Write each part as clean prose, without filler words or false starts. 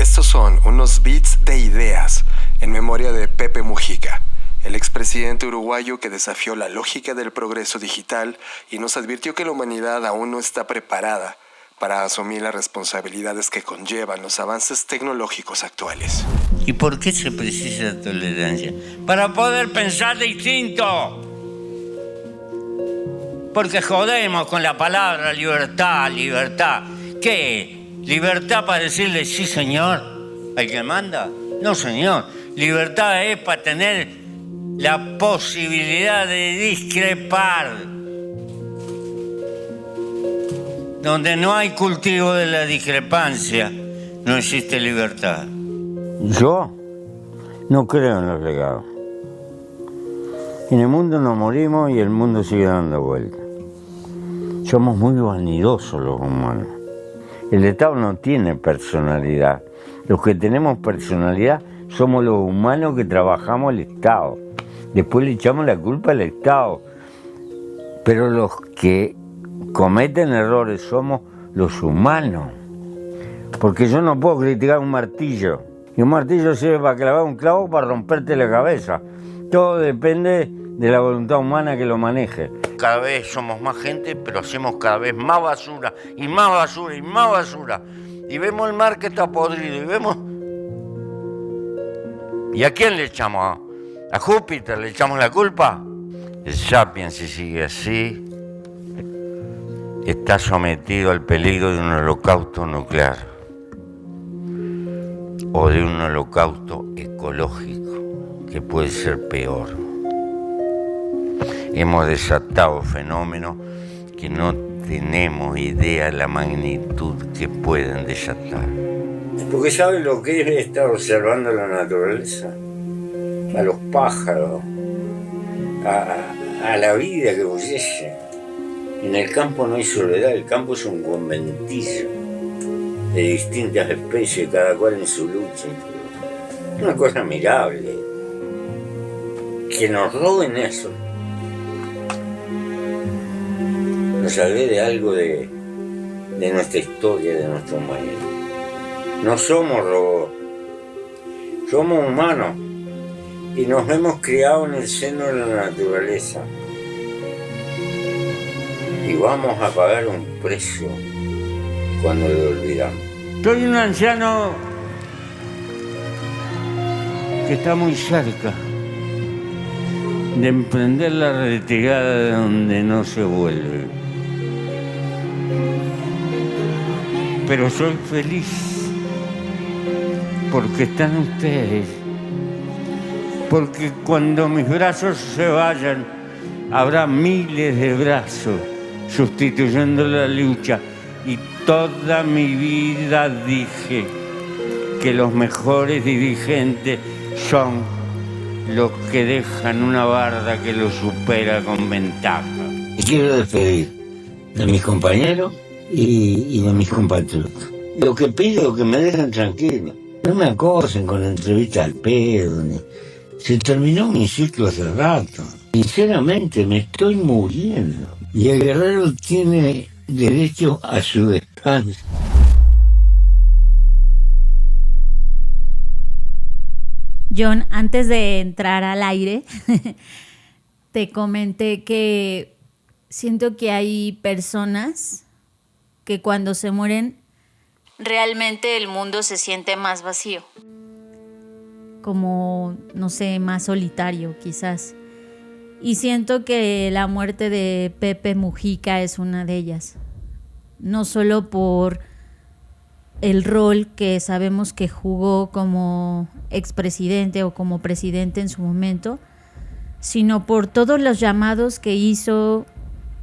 Estos son unos bits de ideas en memoria de Pepe Mujica, el expresidente uruguayo que desafió la lógica del progreso digital y nos advirtió que la humanidad aún no está preparada para asumir las responsabilidades que conllevan los avances tecnológicos actuales. ¿Y por qué se precisa tolerancia? Para poder pensar distinto. Porque jodemos con la palabra libertad, libertad. ¿Qué? ¿Libertad para decirle sí, señor, al que manda? No, señor. Libertad es para tener la posibilidad de discrepar. Donde no hay cultivo de la discrepancia, no existe libertad. Yo no creo en los legados. En el mundo nos morimos y el mundo sigue dando vueltas. Somos muy vanidosos los humanos. El Estado no tiene personalidad. Los que tenemos personalidad somos los humanos que trabajamos el Estado. Después le echamos la culpa al Estado. Pero los que cometen errores somos los humanos. Porque yo no puedo criticar un martillo. Y un martillo sirve para clavar un clavo para romperte la cabeza. Todo depende de la voluntad humana que lo maneje. Cada vez somos más gente, pero hacemos cada vez más basura, y más basura, y más basura. Y vemos el mar que está podrido, y vemos... ¿Y a quién le echamos? ¿A Júpiter le echamos la culpa? El Sapiens, si sigue así, está sometido al peligro de un holocausto nuclear o de un holocausto ecológico, que puede ser peor. Hemos desatado fenómenos que no tenemos idea de la magnitud que pueden desatar. Porque ¿saben lo que es estar observando la naturaleza? A los pájaros, a la vida que hubiese. En el campo no hay soledad, el campo es un conventillo de distintas especies, cada cual en su lucha. Una cosa admirable. Que nos roben eso. Nos agrede algo de nuestra historia, de nuestra humanidad. No somos robots, somos humanos y nos hemos criado en el seno de la naturaleza. Y vamos a pagar un precio cuando lo olvidamos. Soy un anciano que está muy cerca de emprender la retirada de donde no se vuelve. Pero soy feliz porque están ustedes. Porque cuando mis brazos se vayan, habrá miles de brazos sustituyendo la lucha. Y toda mi vida dije que los mejores dirigentes son los que dejan una barda que los supera con ventaja. Me quiero despedir de mis compañeros y de mis compatriotas. Lo que pido es que me dejen tranquilo. No me acosen con entrevistas al pedo. Se terminó mi ciclo hace rato. Sinceramente me estoy muriendo. Y el guerrero tiene derecho a su descanso. John, antes de entrar al aire, te comenté que siento que hay personas que cuando se mueren, realmente el mundo se siente más vacío. Como, no sé, más solitario quizás. Y siento que la muerte de Pepe Mujica es una de ellas. No solo por el rol que sabemos que jugó como expresidente o como presidente en su momento, sino por todos los llamados que hizo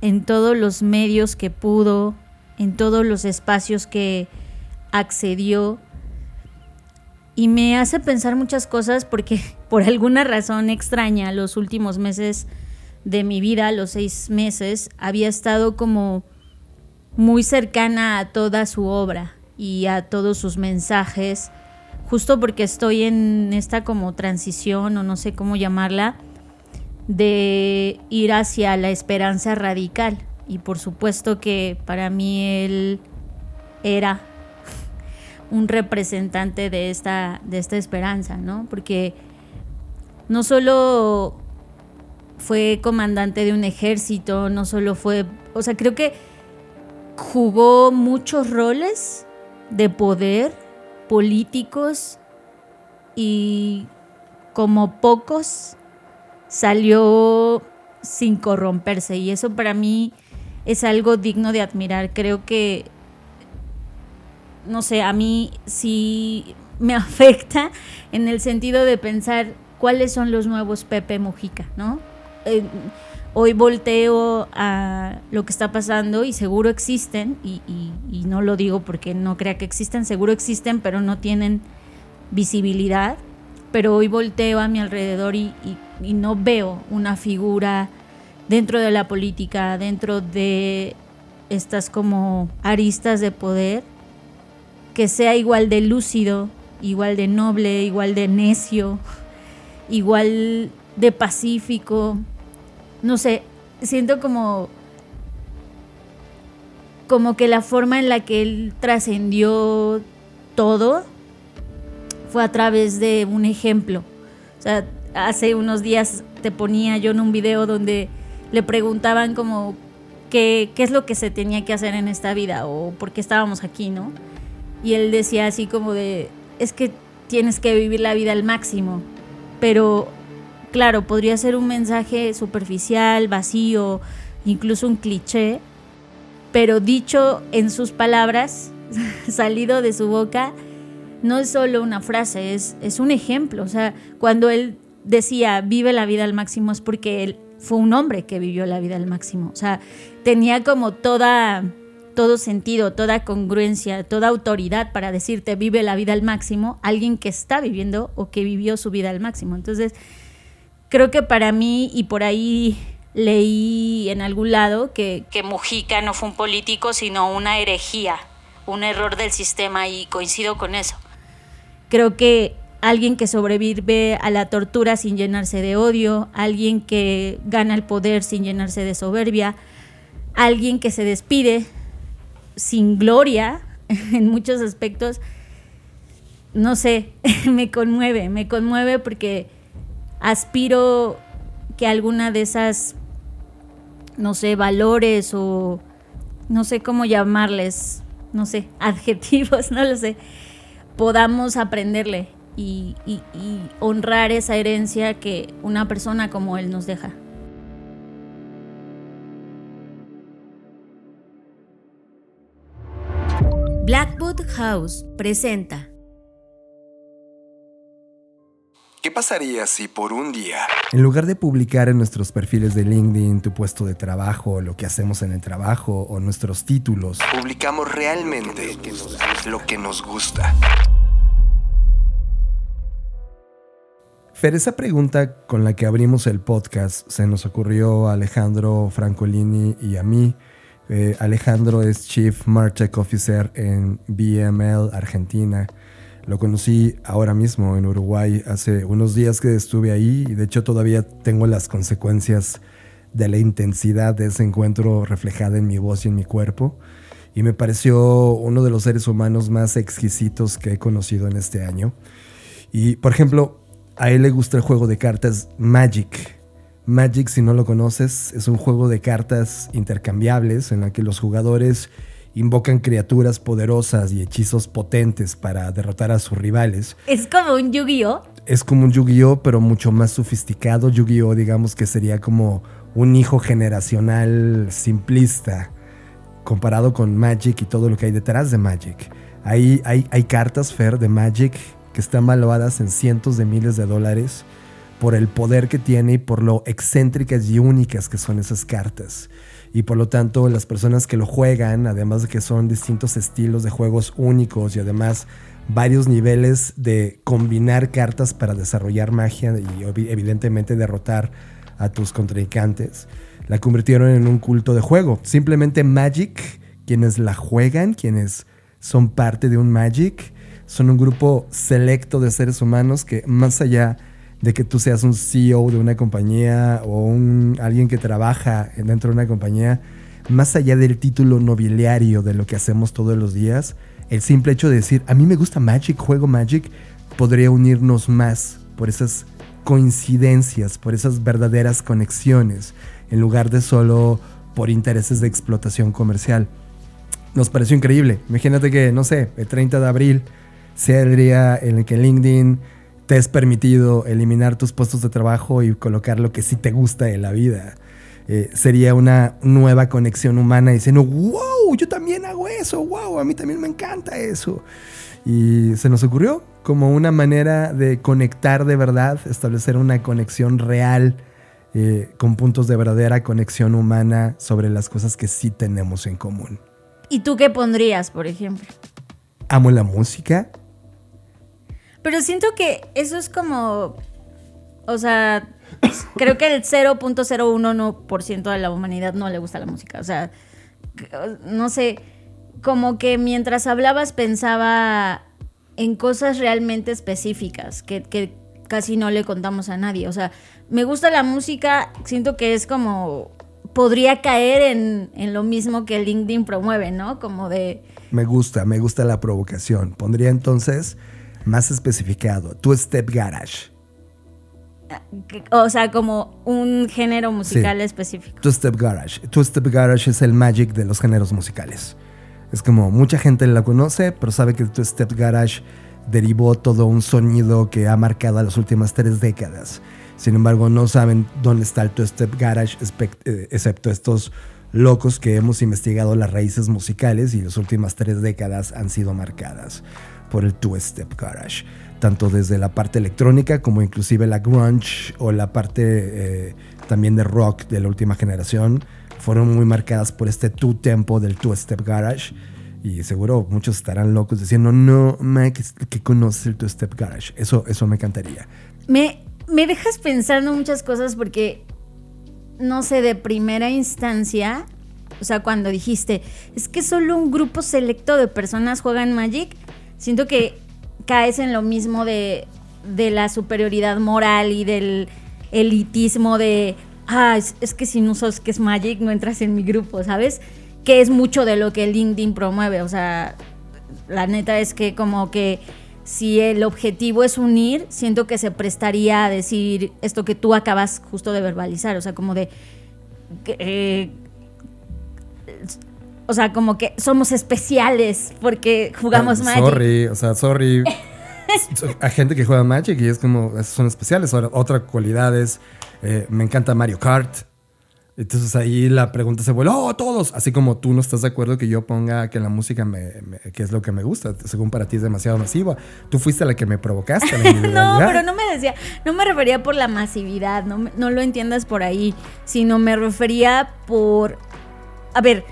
en todos los medios que pudo, en todos los espacios que accedió. Y me hace pensar muchas cosas porque por alguna razón extraña los últimos meses de mi vida, los 6 meses, había estado como muy cercana a toda su obra y a todos sus mensajes, justo porque estoy en esta como transición, o no sé cómo llamarla, de ir hacia la esperanza radical. Y por supuesto que para mí él era un representante de esta esperanza, ¿no? Porque no solo fue comandante de un ejército, no solo fue, o sea, creo que jugó muchos roles de poder políticos y como pocos salió sin corromperse, y eso para mí es algo digno de admirar. Creo que, no sé, a mí sí me afecta en el sentido de pensar cuáles son los nuevos Pepe Mujica, ¿no? Hoy volteo a lo que está pasando y seguro existen, y no lo digo porque no crea que existen, seguro existen, pero no tienen visibilidad. Pero hoy volteo a mi alrededor y no veo una figura dentro de la política, dentro de estas como aristas de poder, que sea igual de lúcido, igual de noble, igual de necio, igual de pacífico. No sé, siento como que la forma en la que él trascendió todo fue a través de un ejemplo. O sea, hace unos días te ponía yo en un video donde le preguntaban como qué es lo que se tenía que hacer en esta vida o por qué estábamos aquí, ¿no? Y él decía así como de, es que tienes que vivir la vida al máximo. Pero claro, podría ser un mensaje superficial, vacío, incluso un cliché, pero dicho en sus palabras, salido de su boca, no es solo una frase, es un ejemplo. O sea, cuando él decía vive la vida al máximo es porque él fue un hombre que vivió la vida al máximo. O sea, tenía como todo sentido, toda congruencia, toda autoridad para decirte vive la vida al máximo alguien que está viviendo o que vivió su vida al máximo. Entonces, creo que para mí, y por ahí leí en algún lado que Mujica no fue un político sino una herejía, un error del sistema, y coincido con eso. Creo que alguien que sobrevive a la tortura sin llenarse de odio, alguien que gana el poder sin llenarse de soberbia, alguien que se despide sin gloria en muchos aspectos, no sé, me conmueve porque aspiro que alguna de esas, no sé, valores o no sé cómo llamarles, no sé, adjetivos, no lo sé, podamos aprenderle y honrar esa herencia que una persona como él nos deja. Blackwood House presenta. ¿Qué pasaría si por un día, en lugar de publicar en nuestros perfiles de LinkedIn tu puesto de trabajo, lo que hacemos en el trabajo o nuestros títulos, publicamos realmente lo que nos gusta? Fer, esa pregunta con la que abrimos el podcast se nos ocurrió a Alejandro Francolini y a mí. Alejandro es Chief Martech Officer en BML Argentina. Lo conocí ahora mismo en Uruguay, hace unos días que estuve ahí, y de hecho todavía tengo las consecuencias de la intensidad de ese encuentro reflejada en mi voz y en mi cuerpo, y me pareció uno de los seres humanos más exquisitos que he conocido en este año. Y, por ejemplo, a él le gusta el juego de cartas Magic. Magic, si no lo conoces, es un juego de cartas intercambiables en la que los jugadores invocan criaturas poderosas y hechizos potentes para derrotar a sus rivales. Es como un Yu-Gi-Oh. Es como un Yu-Gi-Oh, pero mucho más sofisticado. Yu-Gi-Oh, digamos que sería como un hijo generacional simplista comparado con Magic y todo lo que hay detrás de Magic. Hay cartas, Fer, de Magic que están valuadas en cientos de miles de dólares por el poder que tiene y por lo excéntricas y únicas que son esas cartas. Y por lo tanto, las personas que lo juegan, además de que son distintos estilos de juegos únicos y además varios niveles de combinar cartas para desarrollar magia y evidentemente derrotar a tus contrincantes, la convirtieron en un culto de juego. Simplemente Magic, quienes la juegan, quienes son parte de un Magic, son un grupo selecto de seres humanos que, más allá de que tú seas un CEO de una compañía o alguien que trabaja dentro de una compañía, más allá del título nobiliario de lo que hacemos todos los días, el simple hecho de decir, a mí me gusta Magic, juego Magic, podría unirnos más por esas coincidencias, por esas verdaderas conexiones, en lugar de solo por intereses de explotación comercial. Nos pareció increíble. Imagínate que, no sé, el 30 de abril sea el día en el que LinkedIn te es permitido eliminar tus puestos de trabajo y colocar lo que sí te gusta de la vida. Sería una nueva conexión humana diciendo, wow, yo también hago eso, wow, a mí también me encanta eso. Y se nos ocurrió como una manera de conectar de verdad, establecer una conexión real, con puntos de verdadera conexión humana sobre las cosas que sí tenemos en común. ¿Y tú qué pondrías, por ejemplo? Amo la música. Pero siento que eso es como, o sea, creo que el 0.01% de la humanidad no le gusta la música. O sea, no sé, como que mientras hablabas pensaba en cosas realmente específicas que casi no le contamos a nadie. O sea, me gusta la música, siento que es como, podría caer en lo mismo que LinkedIn promueve, ¿no? Como de... Me gusta la provocación. Pondría entonces más especificado, two-step garage. O sea, como un género musical Sí. específico. Two-step garage. Two-step garage es el Magic de los géneros musicales. Es como mucha gente la conoce, pero sabe que two-step garage derivó todo un sonido que ha marcado a las últimas 3 décadas. Sin embargo, no saben dónde está el two-step garage, excepto estos locos que hemos investigado las raíces musicales y las últimas 3 décadas han sido marcadas por el two-step garage. Tanto desde la parte electrónica como inclusive la grunge o la parte también de rock de la última generación fueron muy marcadas por este two-tempo del two-step garage. Y seguro muchos estarán locos diciendo, no, Mike, que conoces el two-step garage. Eso me encantaría. Me dejas pensando muchas cosas porque, no sé, de primera instancia, o sea, cuando dijiste, es que solo un grupo selecto de personas juegan Magic, siento que caes en lo mismo de la superioridad moral y del elitismo de, es que si no sabes qué es Magic, no entras en mi grupo, ¿sabes? Que es mucho de lo que LinkedIn promueve. O sea, la neta es que como que si el objetivo es unir, siento que se prestaría a decir esto que tú acabas justo de verbalizar. O sea, como de... o sea, como que somos especiales porque jugamos Magic. Sorry. Hay gente que juega Magic y es como, son especiales. Ahora, otra cualidad es, me encanta Mario Kart. Entonces ahí la pregunta se vuelve, todos. Así como tú no estás de acuerdo que yo ponga que la música que es lo que me gusta. Según para ti es demasiado masiva. Tú fuiste la que me provocaste. La no, pero no me refería por la masividad. No lo entiendas por ahí. Sino me refería por... A ver,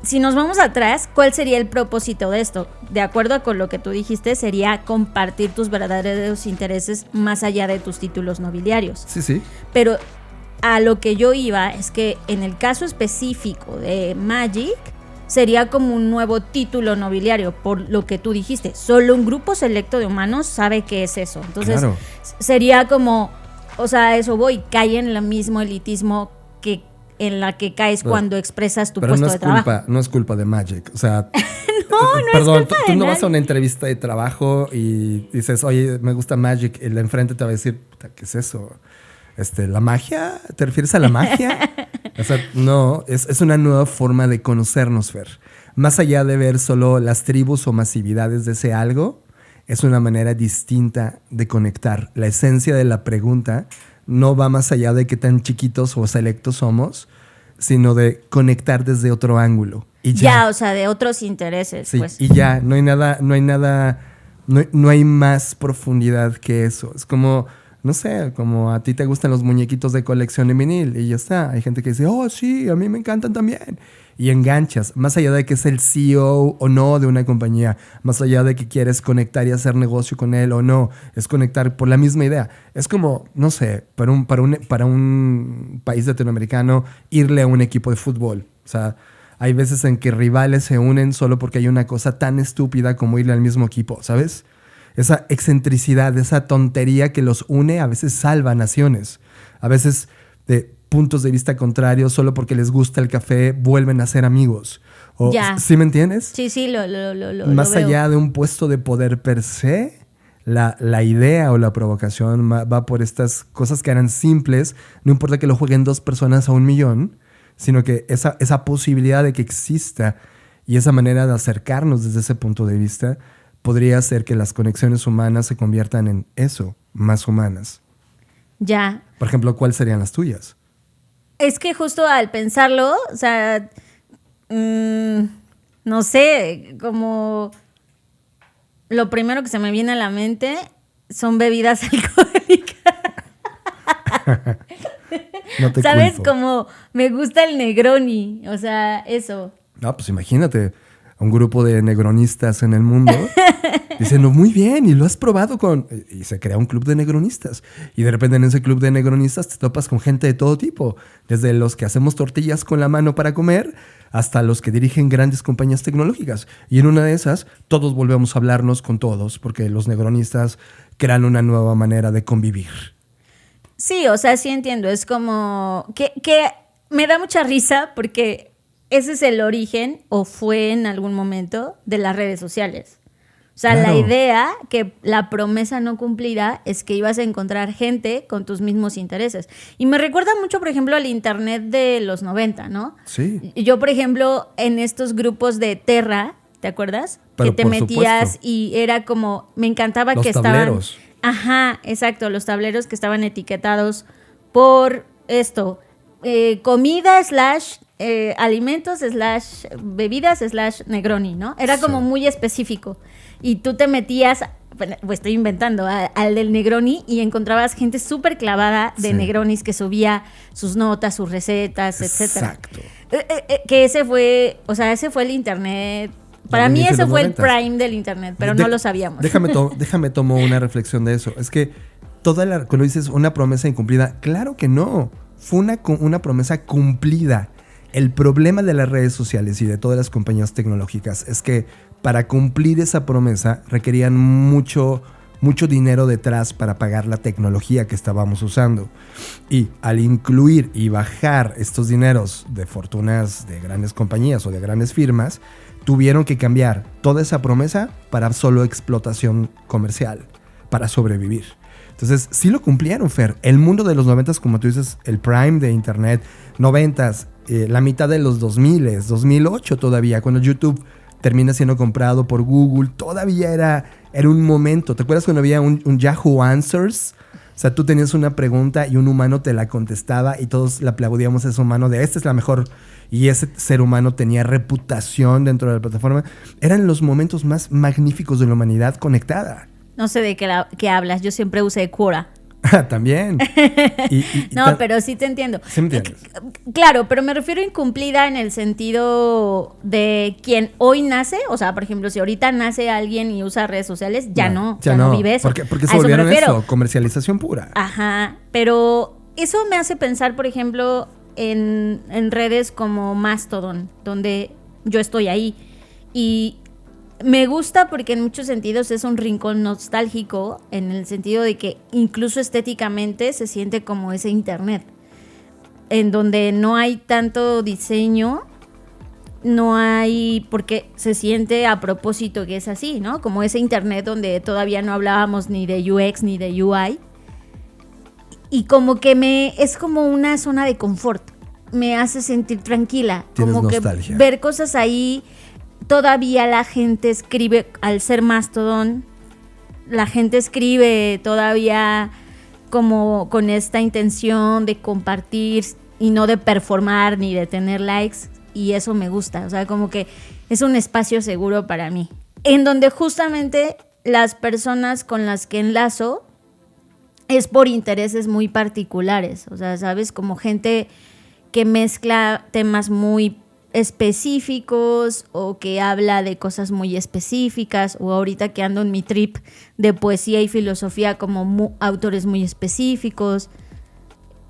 si nos vamos atrás, ¿cuál sería el propósito de esto? De acuerdo con lo que tú dijiste, sería compartir tus verdaderos intereses más allá de tus títulos nobiliarios. Sí. Pero a lo que yo iba es que en el caso específico de Magic sería como un nuevo título nobiliario, por lo que tú dijiste. Solo un grupo selecto de humanos sabe qué es eso. Entonces, claro, sería como, o sea, eso cae en el mismo elitismo que en la que caes cuando expresas tu puesto de trabajo. Pero no es culpa de Magic. O sea, perdón, tú no vas a una entrevista de trabajo y dices, oye, me gusta Magic, y el de enfrente te va a decir, ¿qué es eso? ¿La magia? ¿Te refieres a la magia? O sea, no, es una nueva forma de conocernos, Fer. Más allá de ver solo las tribus o masividades de ese algo, es una manera distinta de conectar. La esencia de la pregunta no va más allá de qué tan chiquitos o selectos somos, sino de conectar desde otro ángulo. Y ya, o sea, de otros intereses. Sí, pues. Y ya, no hay más profundidad que eso. Es como... No sé, como a ti te gustan los muñequitos de colección en vinil y ya está. Hay gente que dice, sí, a mí me encantan también. Y enganchas, más allá de que es el CEO o no de una compañía, más allá de que quieres conectar y hacer negocio con él o no, es conectar por la misma idea. Es como, no sé, para un país latinoamericano, irle a un equipo de fútbol. O sea, hay veces en que rivales se unen solo porque hay una cosa tan estúpida como irle al mismo equipo, ¿sabes? Esa excentricidad, esa tontería que los une, a veces salva naciones. A veces de puntos de vista contrarios, solo porque les gusta el café, vuelven a ser amigos. Ya. ¿Sí me entiendes? Sí, lo Más veo. allá de un puesto de poder per se, la idea o la provocación va por estas cosas que eran simples. No importa que lo jueguen 2 personas a 1,000,000, sino que esa posibilidad de que exista y esa manera de acercarnos desde ese punto de vista podría hacer que las conexiones humanas se conviertan en eso, más humanas. Ya. Por ejemplo, ¿cuáles serían las tuyas? Es que justo al pensarlo, o sea, no sé, como lo primero que se me viene a la mente son bebidas alcohólicas. No te ¿Sabes? culpo. Como me gusta el Negroni, o sea, eso. No, pues imagínate, un grupo de negronistas en el mundo diciendo, muy bien, y lo has probado con... Y se crea un club de negronistas. Y de repente en ese club de negronistas te topas con gente de todo tipo, desde los que hacemos tortillas con la mano para comer hasta los que dirigen grandes compañías tecnológicas. Y en una de esas, todos volvemos a hablarnos con todos, porque los negronistas crean una nueva manera de convivir. Sí, o sea, sí entiendo. Es como que me da mucha risa porque ese es el origen, o fue en algún momento, de las redes sociales. O sea, Claro. la idea que la promesa no cumplirá es que ibas a encontrar gente con tus mismos intereses. Y me recuerda mucho, por ejemplo, al internet de los 90, ¿no? Sí. Yo, por ejemplo, en estos grupos de Terra, ¿te acuerdas? Pero que te por metías supuesto. y era como, me encantaba Los que estaban... tableros. Ajá, exacto, los tableros que estaban etiquetados por esto, comida / alimentos / bebidas / Negroni, ¿no? Era Sí. como muy específico. Y tú te metías, pues estoy inventando, al del Negroni y encontrabas gente súper clavada de Sí. Negronis que subía sus notas, sus recetas, etcétera. Exacto. Que ese fue el internet. Para Del mí inicio de ese los fue el 90s. prime del internet, pero no lo sabíamos. Déjame tomo una reflexión de eso. Es que cuando dices una promesa incumplida, claro que no. Fue una promesa cumplida. El problema de las redes sociales y de todas las compañías tecnológicas es que para cumplir esa promesa requerían mucho dinero detrás para pagar la tecnología que estábamos usando. Y al incluir y bajar estos dineros de fortunas de grandes compañías o de grandes firmas, tuvieron que cambiar toda esa promesa para solo explotación comercial, para sobrevivir. Entonces, sí lo cumplieron, Fer. El mundo de los 90s, como tú dices, el prime de internet, 90s, la mitad de los 2000s, 2008 todavía, cuando YouTube termina siendo comprado por Google, todavía era un momento. ¿Te acuerdas cuando había un Yahoo Answers? O sea, tú tenías una pregunta y un humano te la contestaba y todos le aplaudíamos a ese humano de esta es la mejor. Y ese ser humano tenía reputación dentro de la plataforma. Eran los momentos más magníficos de la humanidad conectada. No sé de qué hablas, yo siempre usé Quora. También. No, pero sí te entiendo. Sí me entiendes. Claro, pero me refiero a incumplida en el sentido de quien hoy nace. O sea, por ejemplo, si ahorita nace alguien y usa redes sociales, ya no vive eso. Porque A se eso me volvieron refiero. eso, comercialización pura. Ajá, pero eso me hace pensar, por ejemplo, en redes como Mastodon, donde yo estoy ahí. Y me gusta porque en muchos sentidos es un rincón nostálgico, en el sentido de que incluso estéticamente se siente como ese internet, en donde no hay tanto diseño, no hay, porque se siente a propósito que es así, ¿no? Como ese internet donde todavía no hablábamos ni de UX ni de UI. Y como que es como una zona de confort, me hace sentir tranquila. Tienes como nostalgia. que ver cosas ahí. Todavía la gente escribe, al ser Mastodon, la gente escribe todavía como con esta intención de compartir y no de performar ni de tener likes, y eso me gusta, o sea, como que es un espacio seguro para mí, en donde justamente las personas con las que enlazo es por intereses muy particulares, o sea, ¿sabes? Como gente que mezcla temas muy específicos o que habla de cosas muy específicas, o ahorita que ando en mi trip de poesía y filosofía como autores muy específicos.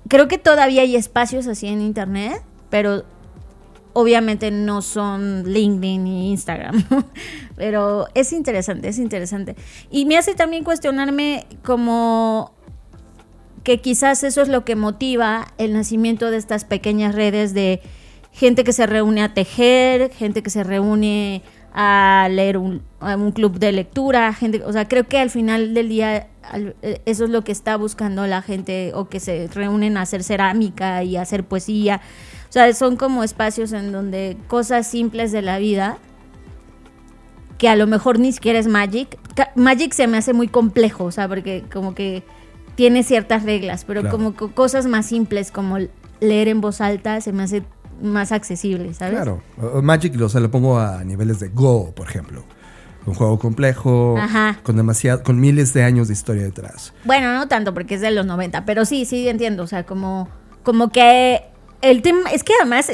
Creo que todavía hay espacios así en internet, pero obviamente no son LinkedIn ni Instagram. Pero es interesante, es interesante. Y me hace también cuestionarme como que quizás eso es lo que motiva el nacimiento de estas pequeñas redes de gente que se reúne a tejer, gente que se reúne a leer a un club de lectura, gente, o sea, creo que al final del día eso es lo que está buscando la gente, o que se reúnen a hacer cerámica y a hacer poesía. O sea, son como espacios en donde cosas simples de la vida, que a lo mejor ni siquiera es Magic. Magic se me hace muy complejo, o sea, porque como que tiene ciertas reglas, pero claro, como cosas más simples como leer en voz alta se me hace más accesible, ¿sabes? Claro. Magic, o sea, lo pongo a niveles de Go, por ejemplo. Un juego complejo, Ajá, con miles de años de historia detrás. bueno, no tanto porque es de los 90, pero sí entiendo, o sea, como que el tema es que además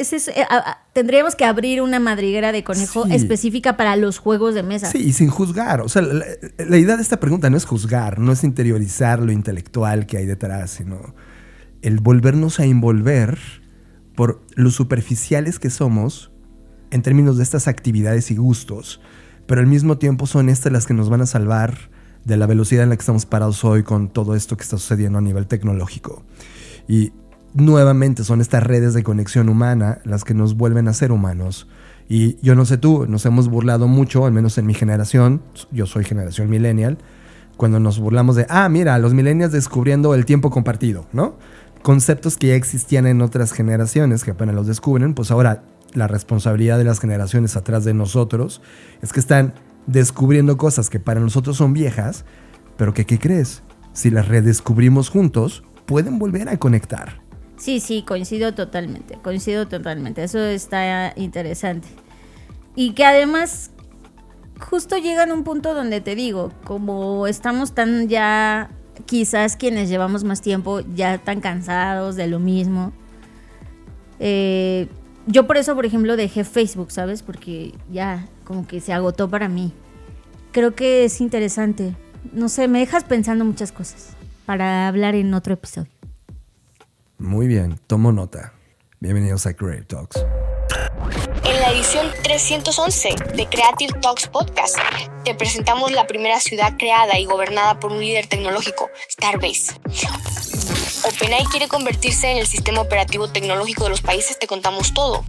tendríamos que abrir una madriguera de conejo Sí, específica para los juegos de mesa. Sí, y sin juzgar. O sea, la idea de esta pregunta no es juzgar, no es interiorizar lo intelectual que hay detrás, sino el volvernos a envolver por lo superficiales que somos en términos de estas actividades y gustos, pero al mismo tiempo son estas las que nos van a salvar de la velocidad en la que estamos parados hoy con todo esto que está sucediendo a nivel tecnológico. Y nuevamente son estas redes de conexión humana las que nos vuelven a ser humanos. Y yo no sé tú, nos hemos burlado mucho, al menos en mi generación, yo soy generación millennial, cuando nos burlamos de, mira, los millennials descubriendo el tiempo compartido, ¿no? Conceptos que ya existían en otras generaciones que apenas los descubren, pues ahora la responsabilidad de las generaciones atrás de nosotros es que están descubriendo cosas que para nosotros son viejas, pero que, ¿qué crees? Si las redescubrimos juntos, pueden volver a conectar. Sí, coincido totalmente. Eso está interesante. Y que además justo llegan a un punto donde te digo, como estamos tan ya, quizás quienes llevamos más tiempo, ya tan cansados de lo mismo. Yo por eso, por ejemplo, dejé Facebook, ¿sabes? Porque ya como que se agotó para mí. Creo que es interesante. No sé, me dejas pensando muchas cosas para hablar en otro episodio. Muy bien, tomo nota. Bienvenidos a Creative Talks. En la edición 311 de Creative Talks Podcast, te presentamos la primera ciudad creada y gobernada por un líder tecnológico, Starbase. OpenAI quiere convertirse en el sistema operativo tecnológico de los países, te contamos todo.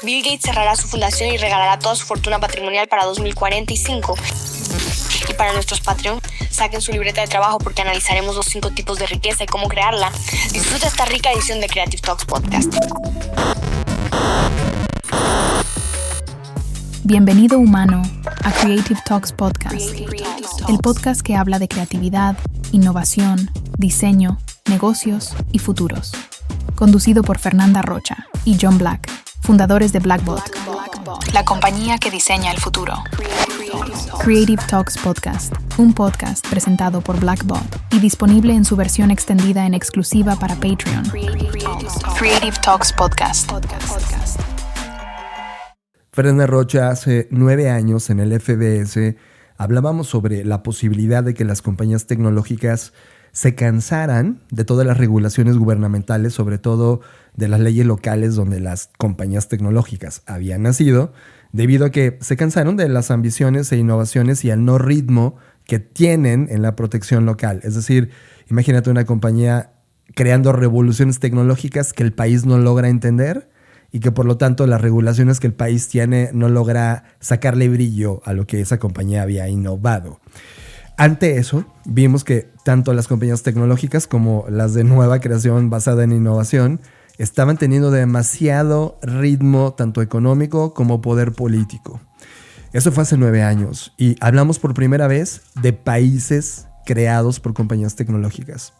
Bill Gates cerrará su fundación y regalará toda su fortuna patrimonial para 2045. Y para nuestros Patreon, saquen su libreta de trabajo porque analizaremos los 5 tipos de riqueza y cómo crearla. Disfruta esta rica edición de Creative Talks Podcast. Bienvenido humano a Creative Talks Podcast, el podcast que habla de creatividad, innovación, diseño, negocios y futuros. Conducido por Fernanda Rocha y John Black, fundadores de Blackbot, la compañía que diseña el futuro. Creative Talks Podcast, un podcast presentado por Blackbot y disponible en su versión extendida en exclusiva para Patreon. Creative Talks Podcast. Fernanda Rocha, hace 9 años en el FBS hablábamos sobre la posibilidad de que las compañías tecnológicas se cansaran de todas las regulaciones gubernamentales, sobre todo de las leyes locales donde las compañías tecnológicas habían nacido, debido a que se cansaron de las ambiciones e innovaciones y al no ritmo que tienen en la protección local. Es decir, imagínate una compañía creando revoluciones tecnológicas que el país no logra entender y que por lo tanto las regulaciones que el país tiene no logra sacarle brillo a lo que esa compañía había innovado. Ante eso, vimos que tanto las compañías tecnológicas como las de nueva creación basada en innovación estaban teniendo demasiado ritmo, tanto económico como poder político. Eso fue hace 9 años y hablamos por primera vez de países creados por compañías tecnológicas.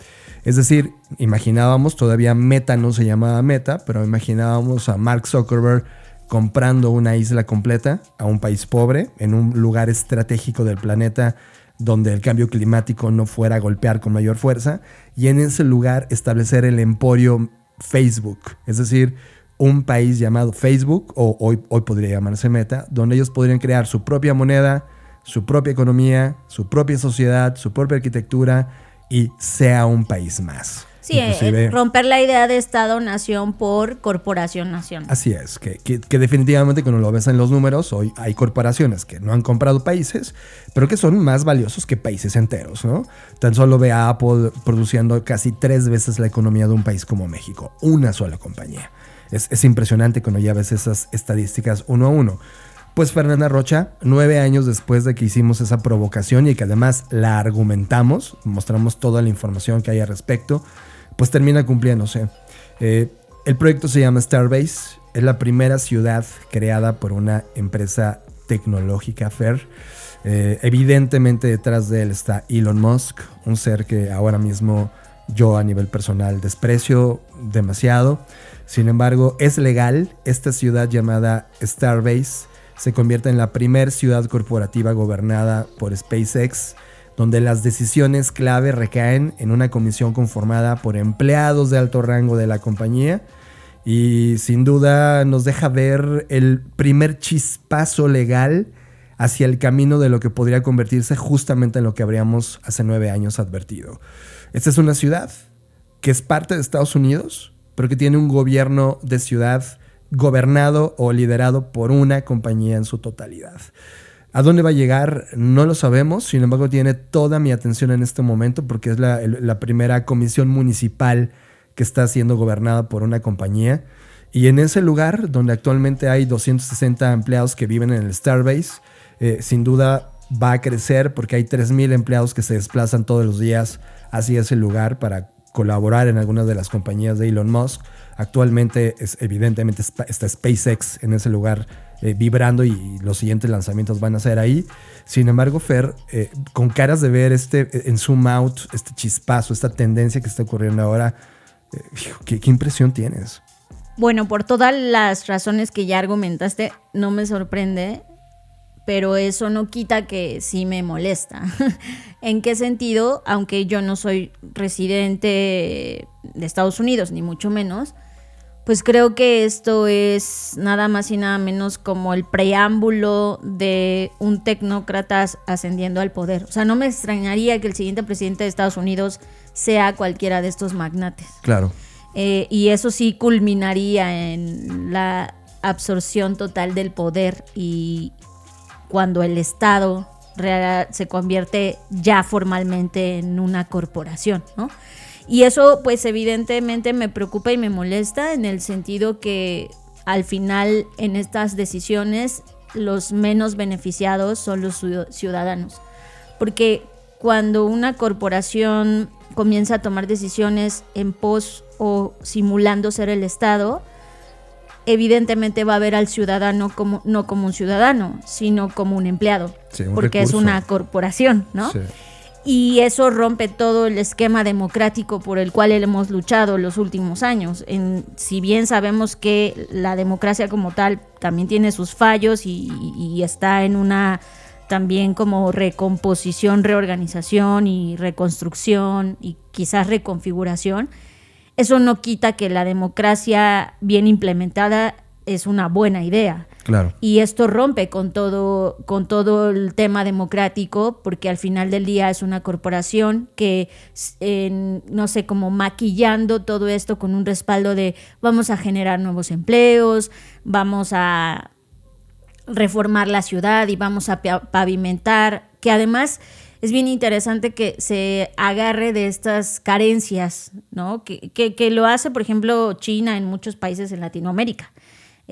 Es decir, imaginábamos, todavía Meta no se llamaba Meta, pero imaginábamos a Mark Zuckerberg comprando una isla completa a un país pobre en un lugar estratégico del planeta donde el cambio climático no fuera a golpear con mayor fuerza, y en ese lugar establecer el emporio Facebook, es decir, un país llamado Facebook, o hoy podría llamarse Meta, donde ellos podrían crear su propia moneda, su propia economía, su propia sociedad, su propia arquitectura y sea un país más. Sí, romper la idea de Estado-nación por corporación-nación. Así es, que definitivamente cuando lo ves en los números, hoy hay corporaciones que no han comprado países, pero que son más valiosos que países enteros, ¿no? Tan solo ve a Apple produciendo casi 3 veces la economía de un país como México, una sola compañía. Es impresionante cuando ya ves esas estadísticas uno a uno. Pues Fernanda Rocha, 9 años después de que hicimos esa provocación y que además la argumentamos, mostramos toda la información que hay al respecto, pues termina cumpliéndose. El proyecto se llama Starbase, es la primera ciudad creada por una empresa tecnológica, Fer. Evidentemente detrás de él está Elon Musk, un ser que ahora mismo yo a nivel personal desprecio demasiado. Sin embargo, es legal. Esta ciudad llamada Starbase se convierte en la primer ciudad corporativa gobernada por SpaceX, donde las decisiones clave recaen en una comisión conformada por empleados de alto rango de la compañía, y sin duda nos deja ver el primer chispazo legal hacia el camino de lo que podría convertirse justamente en lo que habríamos hace 9 años advertido. Esta es una ciudad que es parte de Estados Unidos, pero que tiene un gobierno de ciudad gobernado o liderado por una compañía en su totalidad. ¿A dónde va a llegar? No lo sabemos, sin embargo tiene toda mi atención en este momento porque es la primera comisión municipal que está siendo gobernada por una compañía, y en ese lugar donde actualmente hay 260 empleados que viven en el Starbase, sin duda va a crecer porque hay 3,000 empleados que se desplazan todos los días hacia ese lugar para colaborar en algunas de las compañías de Elon Musk. Actualmente evidentemente está SpaceX en ese lugar vibrando, y los siguientes lanzamientos van a ser ahí. Sin embargo, Fer, con caras de ver en zoom out, este chispazo, esta tendencia que está ocurriendo ahora, ¿qué impresión tienes? Bueno, por todas las razones que ya argumentaste, no me sorprende, pero eso no quita que sí me molesta. ¿En qué sentido? Aunque yo no soy residente de Estados Unidos, ni mucho menos, pues creo que esto es nada más y nada menos como el preámbulo de un tecnócrata ascendiendo al poder. O sea, no me extrañaría que el siguiente presidente de Estados Unidos sea cualquiera de estos magnates. Claro. Y eso sí culminaría en la absorción total del poder, y cuando el Estado se convierte ya formalmente en una corporación, ¿no? Y eso pues evidentemente me preocupa y me molesta, en el sentido que al final en estas decisiones los menos beneficiados son los ciudadanos. Porque cuando una corporación comienza a tomar decisiones en pos o simulando ser el Estado, evidentemente va a ver al ciudadano no como un ciudadano, sino como un empleado, sí, porque recurso. Es una corporación, ¿no? Sí. Y eso rompe todo el esquema democrático por el cual hemos luchado los últimos años. Si bien sabemos que la democracia como tal también tiene sus fallos y está en una también como recomposición, reorganización y reconstrucción y quizás reconfiguración, eso no quita que la democracia bien implementada es una buena idea. Claro. Y esto rompe con todo el tema democrático, porque al final del día es una corporación que, no sé, como maquillando todo esto con un respaldo de vamos a generar nuevos empleos, vamos a reformar la ciudad y vamos a pavimentar, que además es bien interesante que se agarre de estas carencias, ¿no? Que lo hace, por ejemplo, China en muchos países en Latinoamérica.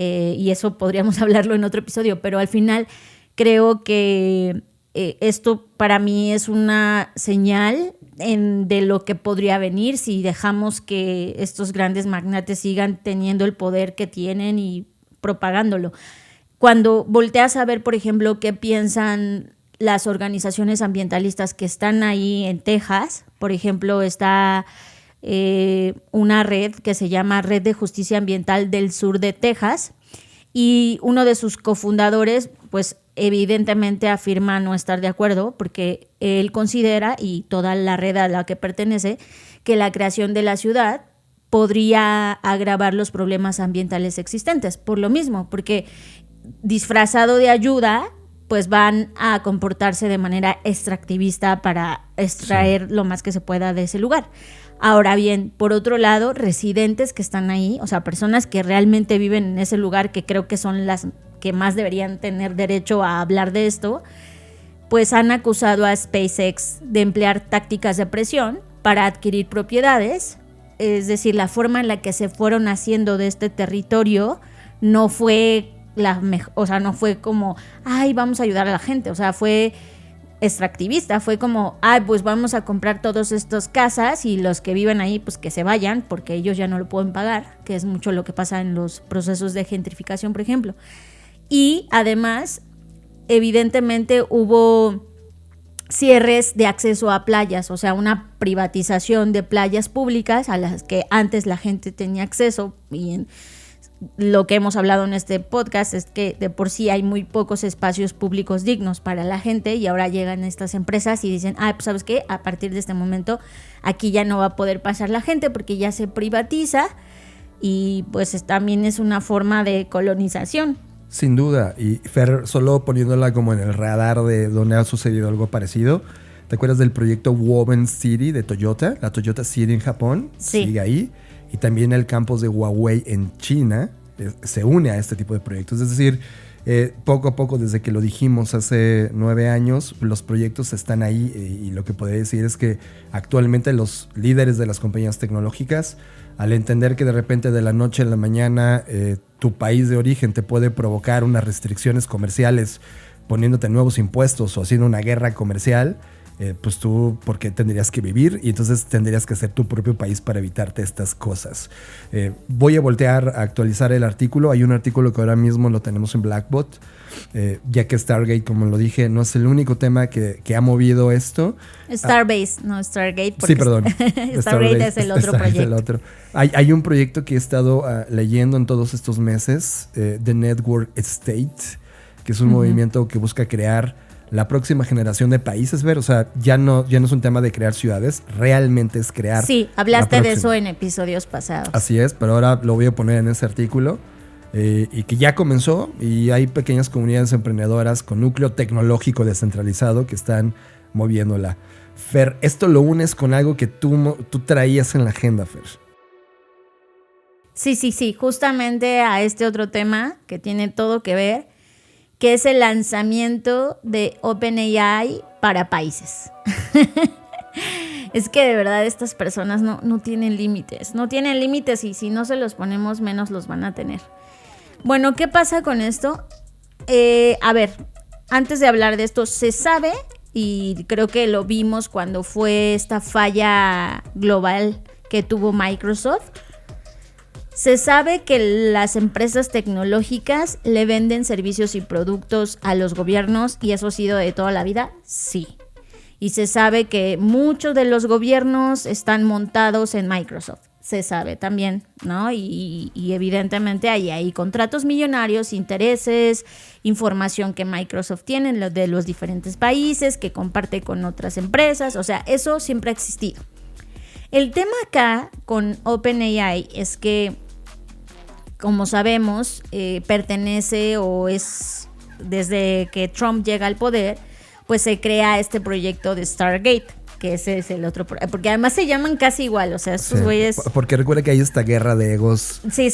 Y eso podríamos hablarlo en otro episodio, pero al final creo que esto para mí es una señal de lo que podría venir si dejamos que estos grandes magnates sigan teniendo el poder que tienen y propagándolo. Cuando volteas a ver, por ejemplo, qué piensan las organizaciones ambientalistas que están ahí en Texas, por ejemplo, está una red que se llama Red de Justicia Ambiental del Sur de Texas, y uno de sus cofundadores pues evidentemente afirma no estar de acuerdo, porque él considera, y toda la red a la que pertenece, que la creación de la ciudad podría agravar los problemas ambientales existentes, por lo mismo, porque disfrazado de ayuda pues van a comportarse de manera extractivista para extraer lo más que se pueda de ese lugar. Ahora bien, por otro lado, residentes que están ahí, o sea, personas que realmente viven en ese lugar, que creo que son las que más deberían tener derecho a hablar de esto, pues han acusado a SpaceX de emplear tácticas de presión para adquirir propiedades es decir, la forma en la que se fueron haciendo de este territorio no fue no fue como, ay, vamos a ayudar a la gente, o sea, fue extractivista, fue como, ay, pues vamos a comprar todas estas casas y los que viven ahí, pues que se vayan, porque ellos ya no lo pueden pagar, que es mucho lo que pasa en los procesos de gentrificación, por ejemplo. Y además, evidentemente hubo cierres de acceso a playas, o sea, una privatización de playas públicas a las que antes la gente tenía acceso, y lo que hemos hablado en este podcast es que de por sí hay muy pocos espacios públicos dignos para la gente, y ahora llegan estas empresas y dicen, pues ¿sabes qué? A partir de este momento aquí ya no va a poder pasar la gente porque ya se privatiza, y pues también es una forma de colonización. Sin duda, y Fer, solo poniéndola como en el radar de donde ha sucedido algo parecido, ¿te acuerdas del proyecto Woven City de Toyota? La Toyota City en Japón, sí. Sigue ahí. Y también el campus de Huawei en China se une a este tipo de proyectos. Es decir, poco a poco, desde que lo dijimos hace 9 años, los proyectos están ahí, y lo que podría decir es que actualmente los líderes de las compañías tecnológicas, al entender que de repente de la noche a la mañana tu país de origen te puede provocar unas restricciones comerciales poniéndote nuevos impuestos o haciendo una guerra comercial, pues tú, porque tendrías que vivir, y entonces tendrías que ser tu propio país para evitarte estas cosas. Voy a voltear a actualizar el artículo. Hay un artículo que ahora mismo lo tenemos en Blackbot, ya que Stargate, como lo dije, no es el único tema que ha movido esto. Starbase, no Stargate. Sí, perdón. Stargate es el otro proyecto. El otro. Hay un proyecto que he estado leyendo en todos estos meses, The Network State, que es un movimiento que busca crear la próxima generación de países, o sea, ya no es un tema de crear ciudades, realmente es crear. Sí, hablaste de eso en episodios pasados. Así es, pero ahora lo voy a poner en ese artículo, y que ya comenzó, y hay pequeñas comunidades emprendedoras con núcleo tecnológico descentralizado que están moviéndola. Fer, esto lo unes con algo que tú traías en la agenda, Fer. Sí, justamente a este otro tema que tiene todo que ver, que es el lanzamiento de OpenAI para países. Es que de verdad estas personas no tienen límites. No tienen límites, y si no se los ponemos, menos los van a tener. Bueno, ¿qué pasa con esto? A ver, antes de hablar de esto, se sabe, y creo que lo vimos cuando fue esta falla global que tuvo Microsoft. Se sabe que las empresas tecnológicas le venden servicios y productos a los gobiernos, y eso ha sido de toda la vida, sí. Y se sabe que muchos de los gobiernos están montados en Microsoft, se sabe también, ¿no? Y evidentemente hay contratos millonarios, intereses, información que Microsoft tiene de los diferentes países, que comparte con otras empresas, o sea, eso siempre ha existido. El tema acá con OpenAI es que, como sabemos, pertenece o es, desde que Trump llega al poder, pues se crea este proyecto de Stargate, que ese es el otro, porque además se llaman casi igual, o sea, estos güeyes... Porque recuerda que hay esta guerra de egos. Sí,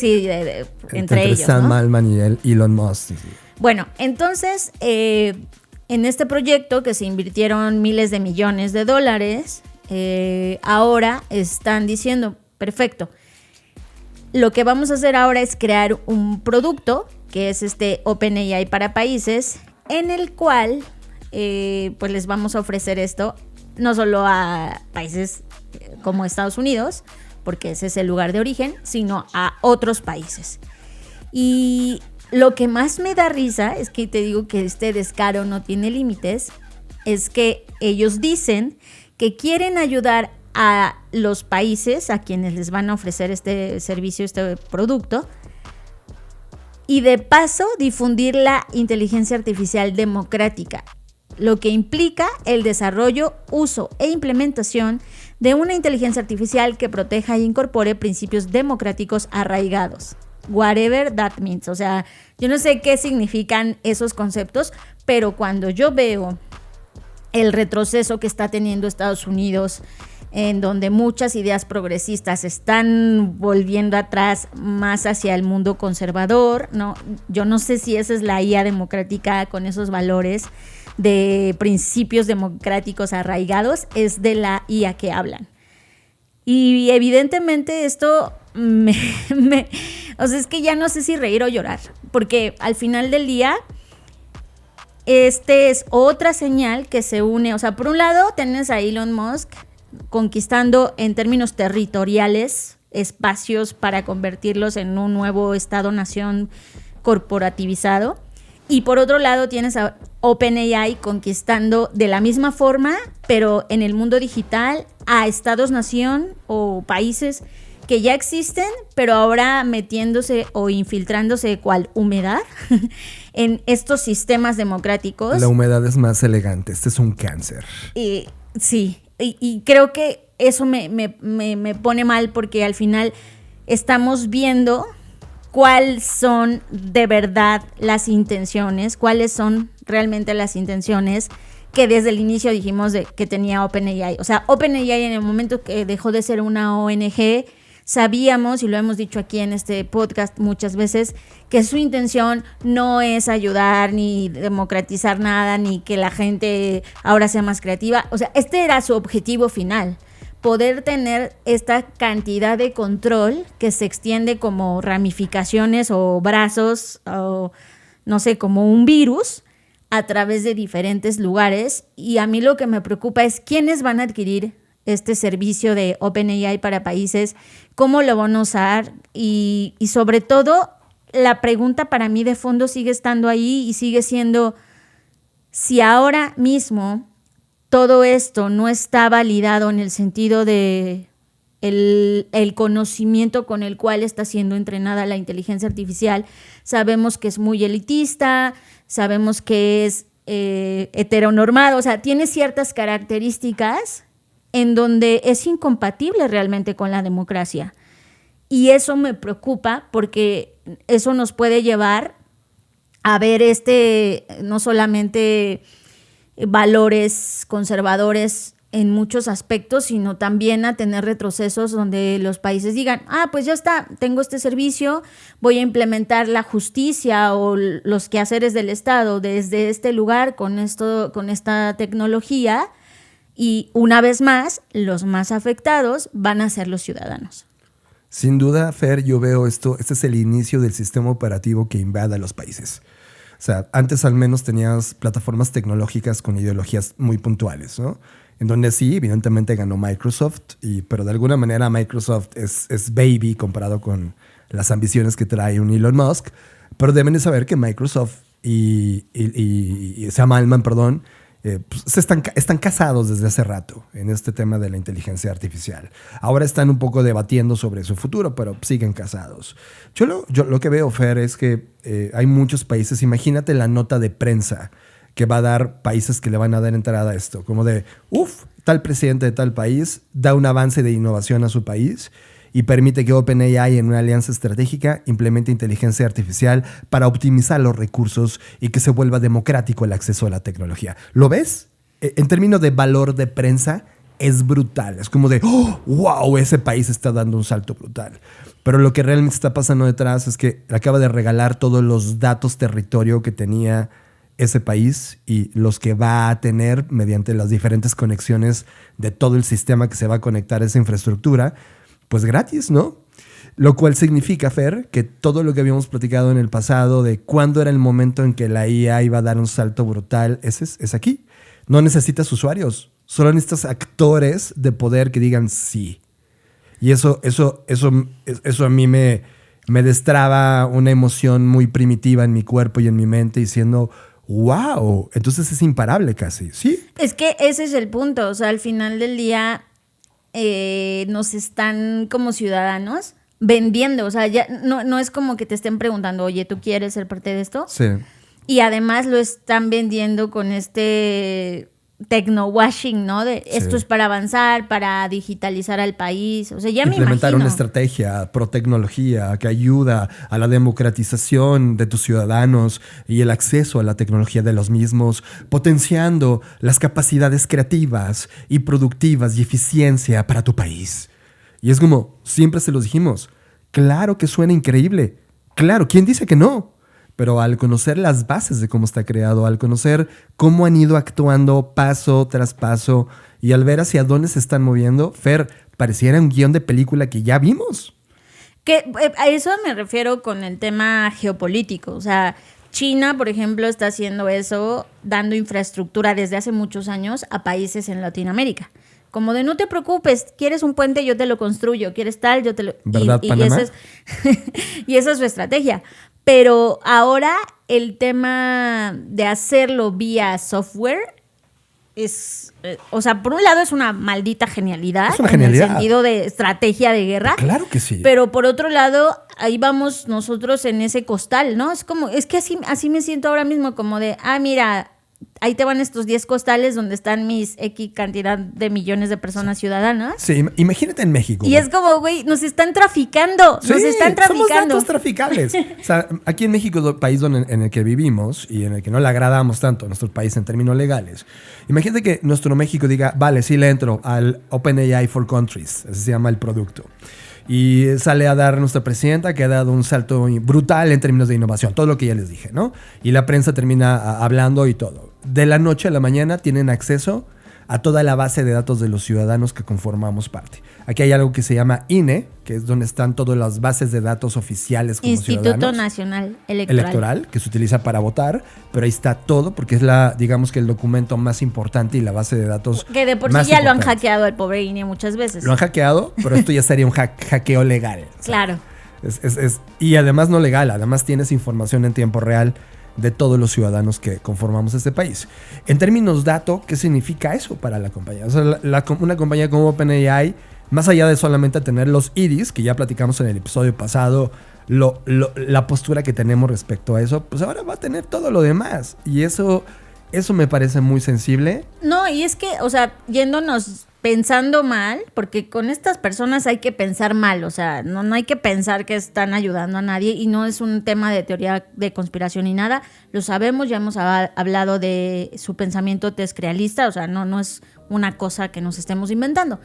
entre ellos, Sam ¿no? Altman y Elon Musk. Sí. Bueno, entonces, en este proyecto que se invirtieron miles de millones de dólares, ahora están diciendo, perfecto, lo que vamos a hacer ahora es crear un producto, que es este OpenAI para países, en el cual pues les vamos a ofrecer esto no solo a países como Estados Unidos, porque ese es el lugar de origen, sino a otros países. Y lo que más me da risa, es que te digo que este descaro no tiene límites, es que ellos dicen que quieren ayudar a los países a quienes les van a ofrecer este servicio, este producto, y de paso difundir la inteligencia artificial democrática, lo que implica el desarrollo, uso e implementación de una inteligencia artificial que proteja e incorpore principios democráticos arraigados. Whatever that means. O sea, yo no sé qué significan esos conceptos, pero cuando yo veo el retroceso que está teniendo Estados Unidos, en donde muchas ideas progresistas están volviendo atrás más hacia el mundo conservador, ¿no? Yo no sé si esa es la IA democrática con esos valores de principios democráticos arraigados, es de la IA que hablan. Y evidentemente esto o sea, es que ya no sé si reír o llorar, porque al final del día este es otra señal que se une. O sea, por un lado tienes a Elon Musk conquistando en términos territoriales espacios para convertirlos en un nuevo estado-nación corporativizado. Y por otro lado tienes a OpenAI conquistando de la misma forma, pero en el mundo digital, a estados-nación o países que ya existen, pero ahora metiéndose o infiltrándose cual humedad en estos sistemas democráticos. La humedad es más elegante, este es un cáncer. Sí, y creo que eso me pone mal, porque al final estamos viendo cuáles son de verdad las intenciones, cuáles son realmente las intenciones que desde el inicio dijimos que tenía OpenAI. O sea, OpenAI en el momento que dejó de ser una ONG, sabíamos, y lo hemos dicho aquí en este podcast muchas veces, que su intención no es ayudar ni democratizar nada, ni que la gente ahora sea más creativa. O sea, este era su objetivo final, poder tener esta cantidad de control que se extiende como ramificaciones o brazos, o no sé, como un virus a través de diferentes lugares. Y a mí lo que me preocupa es quiénes van a adquirir este servicio de OpenAI para países, cómo lo van a usar, y sobre todo la pregunta para mí de fondo sigue estando ahí y sigue siendo: si ahora mismo todo esto no está validado en el sentido de el conocimiento con el cual está siendo entrenada la inteligencia artificial, sabemos que es muy elitista, sabemos que es heteronormado, o sea, tiene ciertas características en donde es incompatible realmente con la democracia. Y eso me preocupa, porque eso nos puede llevar a ver no solamente valores conservadores en muchos aspectos, sino también a tener retrocesos donde los países digan: pues ya está, tengo este servicio, voy a implementar la justicia o los quehaceres del Estado desde este lugar con esta tecnología. Y una vez más, los más afectados van a ser los ciudadanos. Sin duda, Fer, yo veo este es el inicio del sistema operativo que invada los países. O sea, antes al menos tenías plataformas tecnológicas con ideologías muy puntuales, ¿no? En donde sí, evidentemente ganó Microsoft, pero de alguna manera Microsoft es baby comparado con las ambiciones que trae un Elon Musk. Pero deben de saber que Microsoft y Sam Altman, pues están casados desde hace rato en este tema de la inteligencia artificial. Ahora están un poco debatiendo sobre su futuro, pero siguen casados. Yo lo que veo, Fer, es que hay muchos países. Imagínate la nota de prensa que va a dar países que le van a dar entrada a esto. Como de, tal presidente de tal país da un avance de innovación a su país y permite que OpenAI, en una alianza estratégica, implemente inteligencia artificial para optimizar los recursos y que se vuelva democrático el acceso a la tecnología. ¿Lo ves? En términos de valor de prensa, es brutal. Es como de, wow, ese país está dando un salto brutal. Pero lo que realmente está pasando detrás es que acaba de regalar todos los datos territorio que tenía ese país y los que va a tener mediante las diferentes conexiones de todo el sistema que se va a conectar a esa infraestructura, pues gratis, ¿no? Lo cual significa, Fer, que todo lo que habíamos platicado en el pasado de cuándo era el momento en que la IA iba a dar un salto brutal, es aquí. No necesitas usuarios, solo necesitas actores de poder que digan sí. Y eso a mí me destraba una emoción muy primitiva en mi cuerpo y en mi mente, diciendo, wow, entonces es imparable casi, ¿sí? Es que ese es el punto. O sea, al final del día nos están como ciudadanos vendiendo. O sea, ya no es como que te estén preguntando, oye, ¿tú quieres ser parte de esto? Sí. Y además lo están vendiendo con este techno-washing, ¿no? Esto es para avanzar, para digitalizar al país. O sea, ya me imagino. Implementar una estrategia pro-tecnología que ayuda a la democratización de tus ciudadanos y el acceso a la tecnología de los mismos, potenciando las capacidades creativas y productivas y eficiencia para tu país. Y es como, siempre se los dijimos, claro que suena increíble. Claro, ¿quién dice que no? Pero al conocer las bases de cómo está creado, al conocer cómo han ido actuando paso tras paso y al ver hacia dónde se están moviendo, Fer, pareciera un guión de película que ya vimos. Que a eso me refiero con el tema geopolítico. O sea, China, por ejemplo, está haciendo eso, dando infraestructura desde hace muchos años a países en Latinoamérica. Como de no te preocupes, quieres un puente, yo te lo construyo, quieres tal, yo te lo... ¿Verdad, Panamá? Y esa es su estrategia. Pero ahora el tema de hacerlo vía software es... o sea, por un lado es una maldita genialidad. Es una genialidad. En el sentido de estrategia de guerra. Claro que sí. Pero por otro lado, ahí vamos nosotros en ese costal, ¿no? Es como, es que así me siento ahora mismo, como de, mira, ahí te van estos 10 costales donde están mis X cantidad de millones de personas ciudadanas. Sí, imagínate en México. Y es como, güey, nos están traficando. Sí, nos están traficando. Somos datos traficables. O sea, aquí en México, el país en el que vivimos y en el que no le agradamos tanto a nuestro país en términos legales, imagínate que nuestro México diga, vale, sí le entro al OpenAI for Countries, así se llama el producto. Y sale a dar nuestra presidenta, que ha dado un salto brutal en términos de innovación, todo lo que ya les dije, ¿no? Y la prensa termina hablando y todo. De la noche a la mañana tienen acceso a toda la base de datos de los ciudadanos que conformamos parte. Aquí hay algo que se llama INE, que es donde están todas las bases de datos oficiales como Instituto ciudadanos. Nacional Electoral, Que se utiliza para votar, pero ahí está todo porque es digamos que el documento más importante y la base de datos que de por más sí ya lo han importante. hackeado el pobre INE muchas veces. Lo han hackeado, pero esto ya sería un hackeo legal. O sea, Claro. y además no legal, además tienes información en tiempo real de todos los ciudadanos que conformamos este país. En términos dato, ¿qué significa eso para la compañía? O sea, una compañía como OpenAI, más allá de solamente tener los IRIs, que ya platicamos en el episodio pasado, la postura que tenemos respecto a eso, pues ahora va a tener todo lo demás. Y eso me parece muy sensible. No, y es que, o sea, yéndonos pensando mal, porque con estas personas hay que pensar mal, o sea, no hay que pensar que están ayudando a nadie y no es un tema de teoría de conspiración ni nada, lo sabemos, ya hemos hablado de su pensamiento descrealista, o sea, no es una cosa que nos estemos inventando.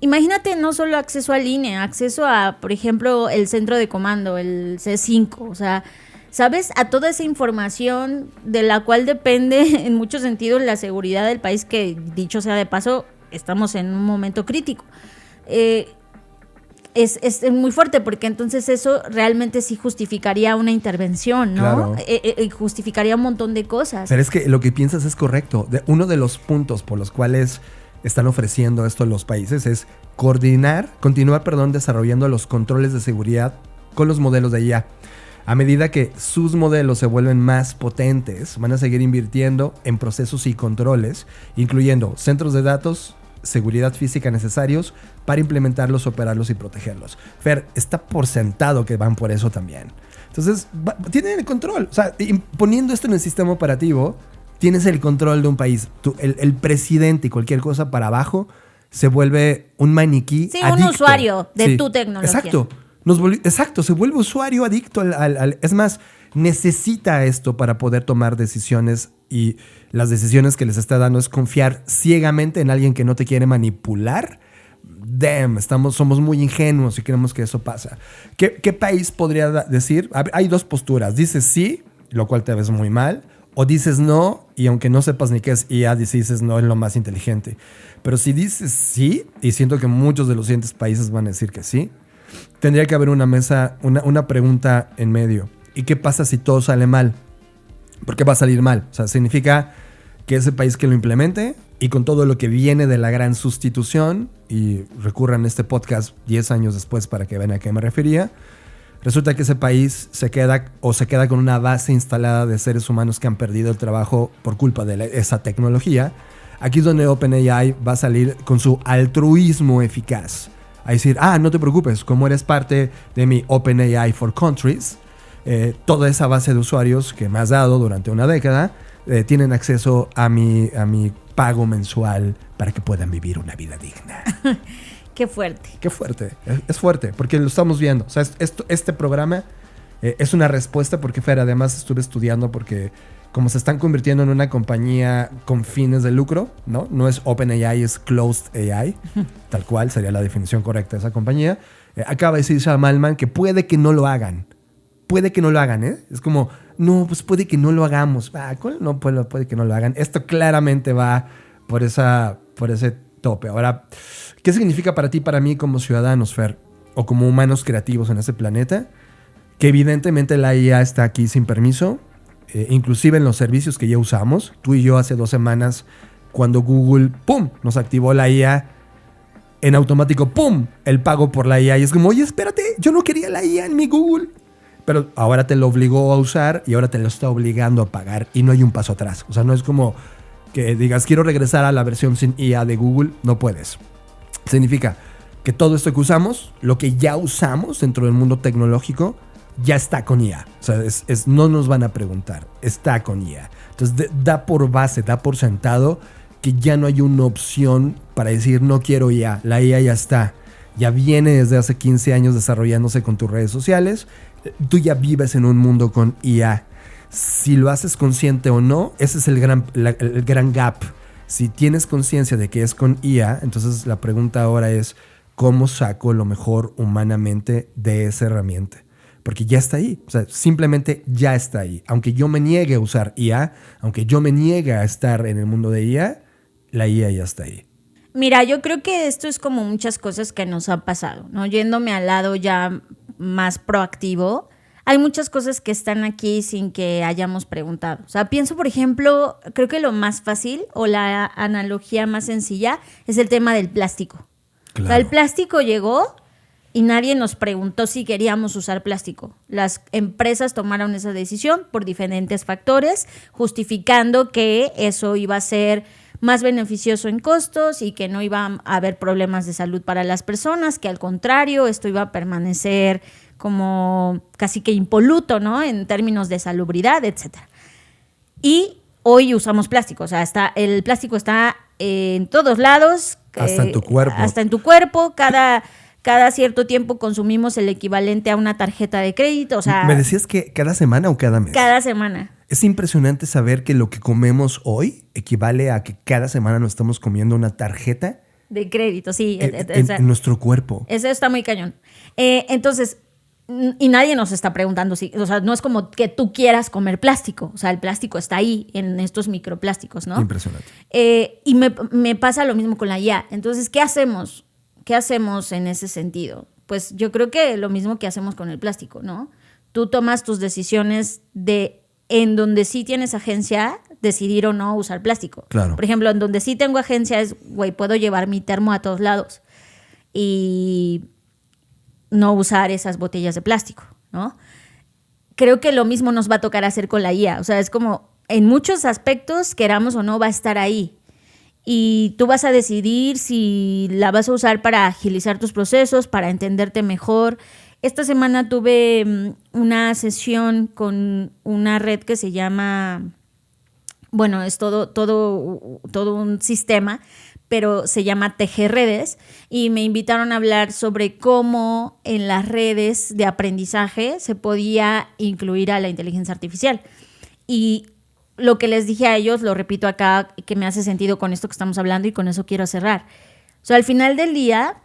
Imagínate no solo acceso al INE, acceso a, por ejemplo, el centro de comando, el C5, o sea, ¿sabes? A toda esa información de la cual depende en muchos sentidos la seguridad del país, que dicho sea de paso, estamos en un momento crítico. Es muy fuerte porque entonces eso realmente sí justificaría una intervención, ¿no? Claro. Justificaría un montón de cosas. Pero es que lo que piensas es correcto. Uno de los puntos por los cuales están ofreciendo esto los países es continuar desarrollando los controles de seguridad con los modelos de IA. A medida que sus modelos se vuelven más potentes, van a seguir invirtiendo en procesos y controles, incluyendo centros de datos, seguridad física necesarios para implementarlos, operarlos y protegerlos. Fer, está por sentado que van por eso también. Entonces, tienen el control. O sea, poniendo esto en el sistema operativo, tienes el control de un país. El presidente y cualquier cosa para abajo se vuelve un maniquí adicto. Un usuario de tu tecnología. Exacto, se vuelve usuario adicto es más, necesita esto para poder tomar decisiones, y las decisiones que les está dando es confiar ciegamente en alguien que no te quiere manipular. Somos muy ingenuos y creemos que eso pasa. ¿Qué país podría decir? Hay dos posturas. Dices sí, lo cual te ves muy mal, o dices no, y aunque no sepas ni qué es IA, dices no, es lo más inteligente. Pero si dices sí, y siento que muchos de los siguientes países van a decir que sí, tendría que haber una mesa, una pregunta en medio. ¿Y qué pasa si todo sale mal? ¿Por qué va a salir mal? O sea, significa que ese país que lo implemente, y con todo lo que viene de la gran sustitución, y recurran a este podcast 10 años después para que vean a qué me refería, resulta que ese país se queda con una base instalada de seres humanos que han perdido el trabajo por culpa de esa tecnología. Aquí es donde OpenAI va a salir con su altruismo eficaz. A decir, no te preocupes, como eres parte de mi OpenAI for Countries, toda esa base de usuarios que me has dado durante una década tienen acceso a mi pago mensual para que puedan vivir una vida digna. Qué fuerte. Qué fuerte. Es fuerte, porque lo estamos viendo. O sea, este programa es una respuesta porque, Fer, además estuve estudiando porque como se están convirtiendo en una compañía con fines de lucro, ¿no? No es OpenAI, es Closed AI, tal cual sería la definición correcta de esa compañía. Acaba de decir Sam Altman que puede que no lo hagan. Puede que no lo hagan, ¿eh? Es como, no, pues puede que no lo hagamos. No, puede que no lo hagan. Esto claramente va por ese tope. Ahora, ¿qué significa para ti, para mí como ciudadanos, Fer? O como humanos creativos en este planeta? Que evidentemente la IA está aquí sin permiso, inclusive en los servicios que ya usamos. Tú y yo hace 2 semanas, cuando Google, ¡pum!, nos activó la IA, en automático, ¡pum!, el pago por la IA. Y es como, oye, espérate, yo no quería la IA en mi Google. Pero ahora te lo obligó a usar y ahora te lo está obligando a pagar y no hay un paso atrás. O sea, no es como que digas, quiero regresar a la versión sin IA de Google. No puedes. Significa que todo esto que usamos, lo que ya usamos dentro del mundo tecnológico, ya está con IA. O sea, no nos van a preguntar, está con IA. Entonces, da por base, da por sentado que ya no hay una opción para decir, no quiero IA. La IA ya está. Ya viene desde hace 15 años desarrollándose con tus redes sociales. Tú ya vives en un mundo con IA. Si lo haces consciente o no, ese es el gran gap. Si tienes conciencia de que es con IA, entonces la pregunta ahora es, ¿cómo saco lo mejor humanamente de esa herramienta? Porque ya está ahí. O sea, simplemente ya está ahí. Aunque yo me niegue a usar IA, aunque yo me niegue a estar en el mundo de IA, la IA ya está ahí. Mira, yo creo que esto es como muchas cosas que nos han pasado, ¿no? Yéndome al lado ya más proactivo, hay muchas cosas que están aquí sin que hayamos preguntado. O sea, pienso, por ejemplo, creo que lo más fácil o la analogía más sencilla es el tema del plástico. Claro. O sea, el plástico llegó y nadie nos preguntó si queríamos usar plástico. Las empresas tomaron esa decisión por diferentes factores, justificando que eso iba a ser más beneficioso en costos y que no iba a haber problemas de salud para las personas, que al contrario, esto iba a permanecer como casi que impoluto, ¿no? En términos de salubridad, etc. Y hoy usamos plástico, o sea, el plástico está en todos lados. Hasta en tu cuerpo. Hasta en tu cuerpo, cada cierto tiempo consumimos el equivalente a una tarjeta de crédito, o sea... ¿Me decías que cada semana o cada mes? Cada semana. Es impresionante saber que lo que comemos hoy equivale a que cada semana nos estamos comiendo una tarjeta de crédito, sí. En nuestro cuerpo. Eso está muy cañón. Entonces, y nadie nos está preguntando si, o sea, no es como que tú quieras comer plástico. O sea, el plástico está ahí en estos microplásticos, ¿no? Impresionante. Y me pasa lo mismo con la IA. Entonces, ¿qué hacemos? ¿Qué hacemos en ese sentido? Pues yo creo que lo mismo que hacemos con el plástico, ¿no? Tú tomas tus decisiones en donde sí tienes agencia, decidir o no usar plástico. Claro. Por ejemplo, en donde sí tengo agencia es, güey, puedo llevar mi termo a todos lados y no usar esas botellas de plástico, ¿no? Creo que lo mismo nos va a tocar hacer con la IA. O sea, es como, en muchos aspectos, queramos o no, va a estar ahí. Y tú vas a decidir si la vas a usar para agilizar tus procesos, para entenderte mejor. Esta semana tuve una sesión con una red que se llama, bueno, es todo un sistema, pero se llama Tejer Redes, y me invitaron a hablar sobre cómo en las redes de aprendizaje se podía incluir a la inteligencia artificial. Y lo que les dije a ellos, lo repito acá, que me hace sentido con esto que estamos hablando y con eso quiero cerrar. O sea, al final del día,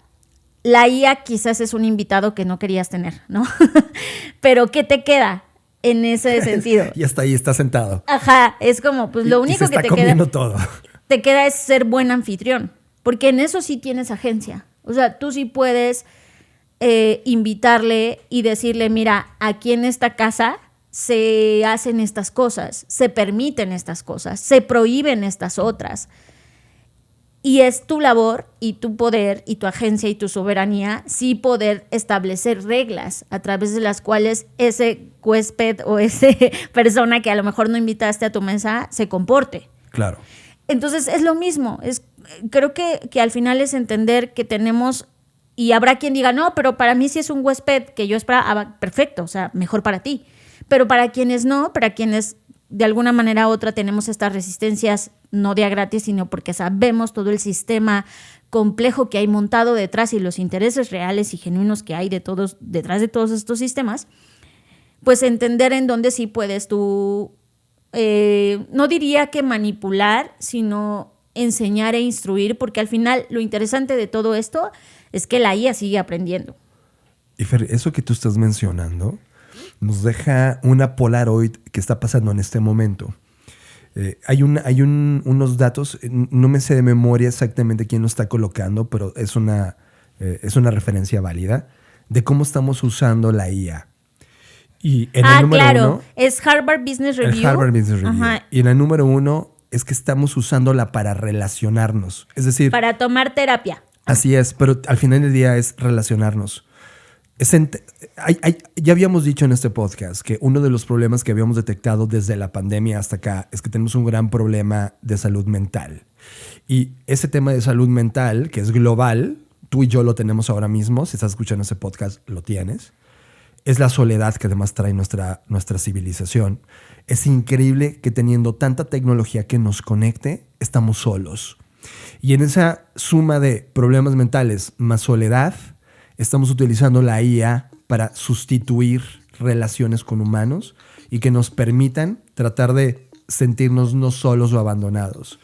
la IA quizás es un invitado que no querías tener, ¿no? Pero ¿qué te queda en ese sentido? Y hasta ahí está sentado. Ajá, es como, pues lo único que te queda, todo. Te queda es ser buen anfitrión, porque en eso sí tienes agencia. O sea, tú sí puedes invitarle y decirle, mira, aquí en esta casa se hacen estas cosas, se permiten estas cosas, se prohíben estas otras. Y es tu labor y tu poder y tu agencia y tu soberanía sí poder establecer reglas a través de las cuales ese huésped o esa persona que a lo mejor no invitaste a tu mesa se comporte. Claro. Entonces es lo mismo. Creo que al final es entender que tenemos, y habrá quien diga, no, pero para mí sí es un huésped que yo esperaba, perfecto, o sea, mejor para ti. Pero para quienes no, para quienes de alguna manera u otra tenemos estas resistencias, no de a gratis, sino porque sabemos todo el sistema complejo que hay montado detrás y los intereses reales y genuinos que hay detrás de todos estos sistemas, pues entender en dónde sí puedes tú, no diría que manipular, sino enseñar e instruir, porque al final lo interesante de todo esto es que la IA sigue aprendiendo. Y Fer, eso que tú estás mencionando nos deja una Polaroid que está pasando en este momento. Hay unos datos, no me sé de memoria exactamente quién lo está colocando, pero es una referencia válida de cómo estamos usando la IA. Y en el número claro, uno, es Harvard Business Review. el Harvard Business Review. Ajá. Y en el número 1 es que estamos usándola para relacionarnos. Es decir, Para tomar terapia. así es, pero al final del día es relacionarnos. Ya habíamos dicho en este podcast que uno de los problemas que habíamos detectado desde la pandemia hasta acá es que tenemos un gran problema de salud mental. Y ese tema de salud mental, que es global, tú y yo lo tenemos ahora mismo, si estás escuchando ese podcast, lo tienes. Es la soledad que además trae nuestra civilización. Es increíble que teniendo tanta tecnología que nos conecte, estamos solos. Y en esa suma de problemas mentales más soledad, estamos utilizando la IA para sustituir relaciones con humanos y que nos permitan tratar de sentirnos no solos o abandonados.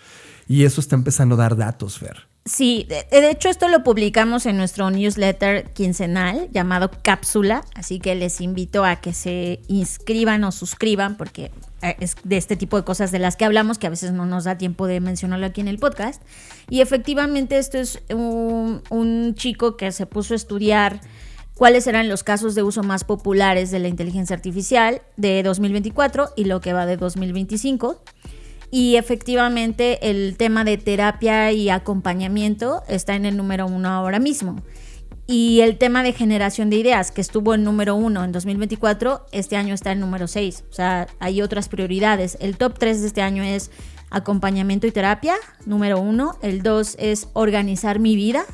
Y eso está empezando a dar datos, Fer. Sí, de hecho esto lo publicamos en nuestro newsletter quincenal llamado Cápsula, así que les invito a que se inscriban o suscriban porque es de este tipo de cosas de las que hablamos que a veces no nos da tiempo de mencionarlo aquí en el podcast. Y efectivamente esto es un chico que se puso a estudiar cuáles eran los casos de uso más populares de la inteligencia artificial de 2024 y lo que va de 2025. Y efectivamente el tema de terapia y acompañamiento está en el número 1 ahora mismo. Y el tema de generación de ideas, que estuvo en número 1 en 2024, este año está en número 6. O sea, hay otras prioridades. El top 3 de este año es acompañamiento y terapia, número 1. El 2 es organizar mi vida,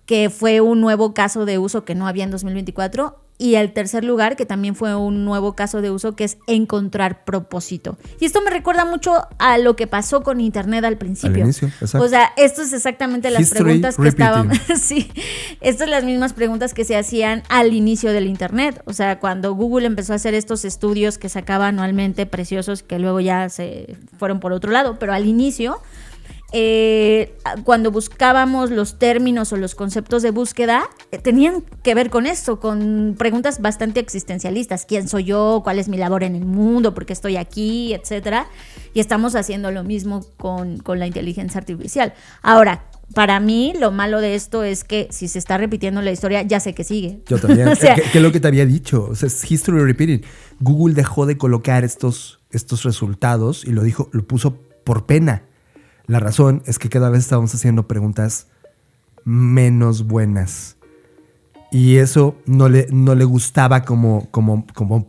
que fue un nuevo caso de uso que no había en 2024. Y el tercer lugar, que también fue un nuevo caso de uso, que es encontrar propósito. Y esto me recuerda mucho a lo que pasó con Internet al principio. Al inicio, exacto. O sea, esto es exactamente las History preguntas que repeating. estaban... Sí, estas son las mismas preguntas que se hacían al inicio del Internet. O sea, cuando Google empezó a hacer estos estudios que sacaba anualmente preciosos, que luego ya se fueron por otro lado, pero al inicio... cuando buscábamos los términos o los conceptos de búsqueda, tenían que ver con esto, con preguntas bastante existencialistas. ¿Quién soy yo? ¿Cuál es mi labor en el mundo? ¿Por qué estoy aquí? Etcétera. Y estamos haciendo lo mismo con la inteligencia artificial. Ahora, para mí, lo malo de esto es que si se está repitiendo la historia, ya sé que sigue. Yo también. O sea, ¿Qué es lo que te había dicho? O sea, es history repeating. Google dejó de colocar estos resultados y lo puso por pena. La razón es que cada vez estamos haciendo preguntas menos buenas. Y eso no le gustaba como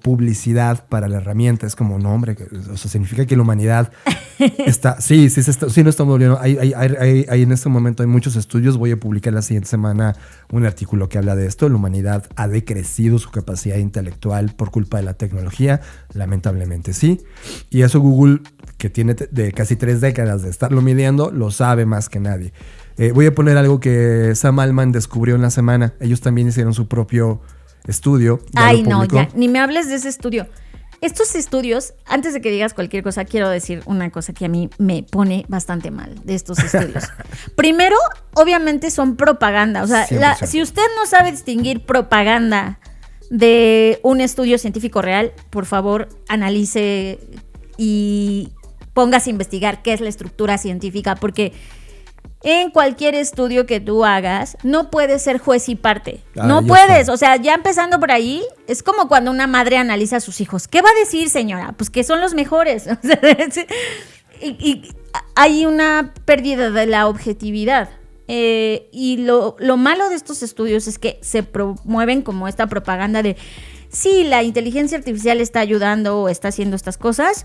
publicidad para la herramienta. Es como, no, hombre, o sea, significa que la humanidad está... Sí, no estamos volviendo. Hay en este momento hay muchos estudios. Voy a publicar la siguiente semana un artículo que habla de esto. La humanidad ha decrecido su capacidad intelectual por culpa de la tecnología. Lamentablemente sí. Y eso Google, que tiene de casi 3 décadas de estarlo midiendo, lo sabe más que nadie. Voy a poner algo que Sam Altman descubrió en la semana. Ellos también hicieron su propio estudio. Ay, no, ya, ni me hables de ese estudio. Estos estudios, antes de que digas cualquier cosa, quiero decir una cosa que a mí me pone bastante mal de estos estudios. Primero, obviamente son propaganda. O sea, si usted no sabe distinguir propaganda de un estudio científico real, por favor, analice y póngase a investigar qué es la estructura científica, porque en cualquier estudio que tú hagas, no puedes ser juez y parte. No puedes. O sea, ya empezando por ahí, es como cuando una madre analiza a sus hijos. ¿Qué va a decir, señora? Pues que son los mejores. O sea, y hay una pérdida de la objetividad. Y lo malo de estos estudios es que se promueven como esta propaganda de sí, la inteligencia artificial está ayudando o está haciendo estas cosas.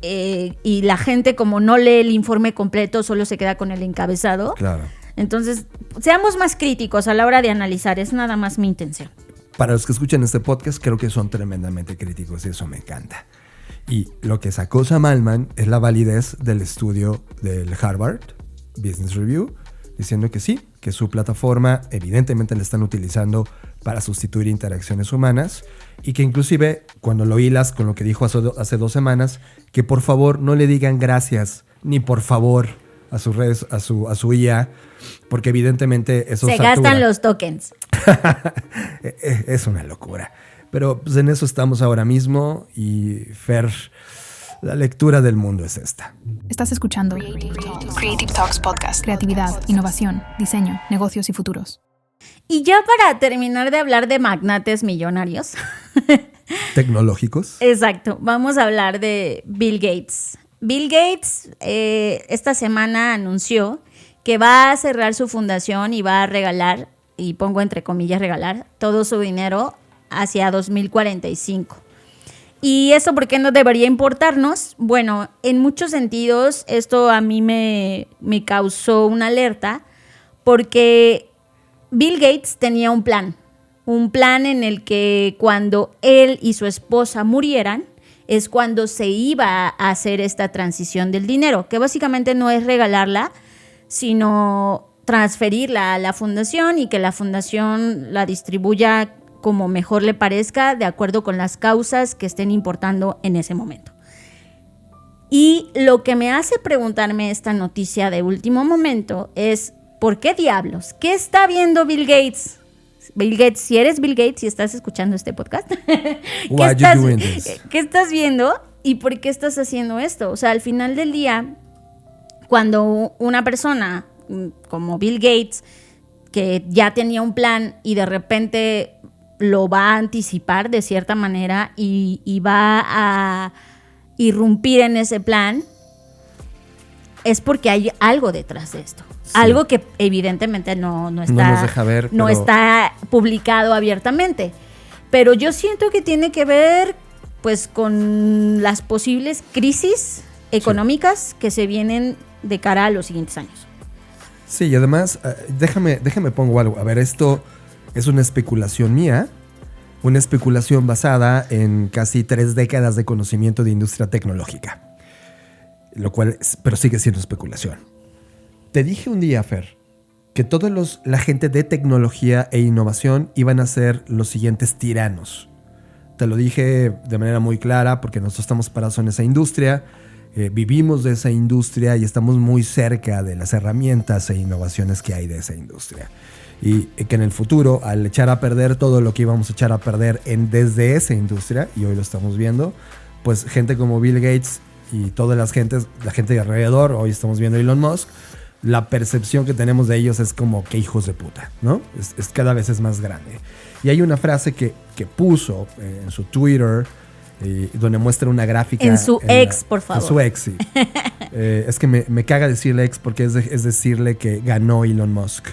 Y la gente, como no lee el informe completo, solo se queda con el encabezado. Claro. Entonces, seamos más críticos a la hora de analizar. Es nada más mi intención. Para los que escuchan este podcast, creo que son tremendamente críticos y eso me encanta. Y lo que sacó Sam Altman es la validez del estudio del Harvard Business Review, diciendo que sí, que su plataforma evidentemente la están utilizando para sustituir interacciones humanas y que inclusive cuando lo hilas con lo que dijo hace 2 semanas, que por favor no le digan gracias ni por favor a sus redes, a su IA, porque evidentemente eso se gastan los tokens. Es una locura. Pero pues en eso estamos ahora mismo y Fer, La lectura del mundo es esta. Estás escuchando Creative Talks Podcast. Creatividad, innovación, diseño, negocios y futuros. Y ya para terminar de hablar de magnates millonarios. Tecnológicos. Exacto, vamos a hablar de Bill Gates. Bill Gates esta semana anunció que va a cerrar su fundación y va a regalar, y pongo entre comillas regalar, todo su dinero hacia 2045. ¿Y eso por qué no debería importarnos? Bueno, en muchos sentidos esto a mí me causó una alerta porque Bill Gates tenía un plan en el que cuando él y su esposa murieran es cuando se iba a hacer esta transición del dinero, que básicamente no es regalarla, sino transferirla a la fundación y que la fundación la distribuya como mejor le parezca, de acuerdo con las causas que estén importando en ese momento. Y lo que me hace preguntarme esta noticia de último momento es, ¿por qué diablos? ¿Qué está viendo Bill Gates? Bill Gates, si eres Bill Gates y estás escuchando este podcast, ¿qué estás viendo y por qué estás haciendo esto? O sea, al final del día, cuando una persona como Bill Gates, que ya tenía un plan y de repente lo va a anticipar de cierta manera y va a irrumpir en ese plan, es porque hay algo detrás de esto. Sí. Algo que evidentemente no está, no nos deja ver, no está publicado abiertamente. Pero yo siento que tiene que ver pues con las posibles crisis económicas que se vienen de cara a los siguientes años. Sí, y además, déjame pongo algo. A ver, esto es una especulación mía, una especulación basada en casi 3 décadas de conocimiento de industria tecnológica. Lo cual, pero sigue siendo especulación. Te dije un día, Fer, que la gente de tecnología e innovación iban a ser los siguientes tiranos. Te lo dije de manera muy clara porque nosotros estamos parados en esa industria, vivimos de esa industria y estamos muy cerca de las herramientas e innovaciones que hay de esa industria. Y que en el futuro, al echar a perder todo lo que íbamos a echar a perder desde esa industria, y hoy lo estamos viendo, pues gente como Bill Gates y todas la gente de alrededor, hoy estamos viendo a Elon Musk, la percepción que tenemos de ellos es como que hijos de puta, ¿no? Es cada vez es más grande. Y hay una frase que puso en su Twitter, donde muestra una gráfica. En su ex, por favor. En su ex, sí. Es que me caga decirle ex porque es decirle que ganó Elon Musk.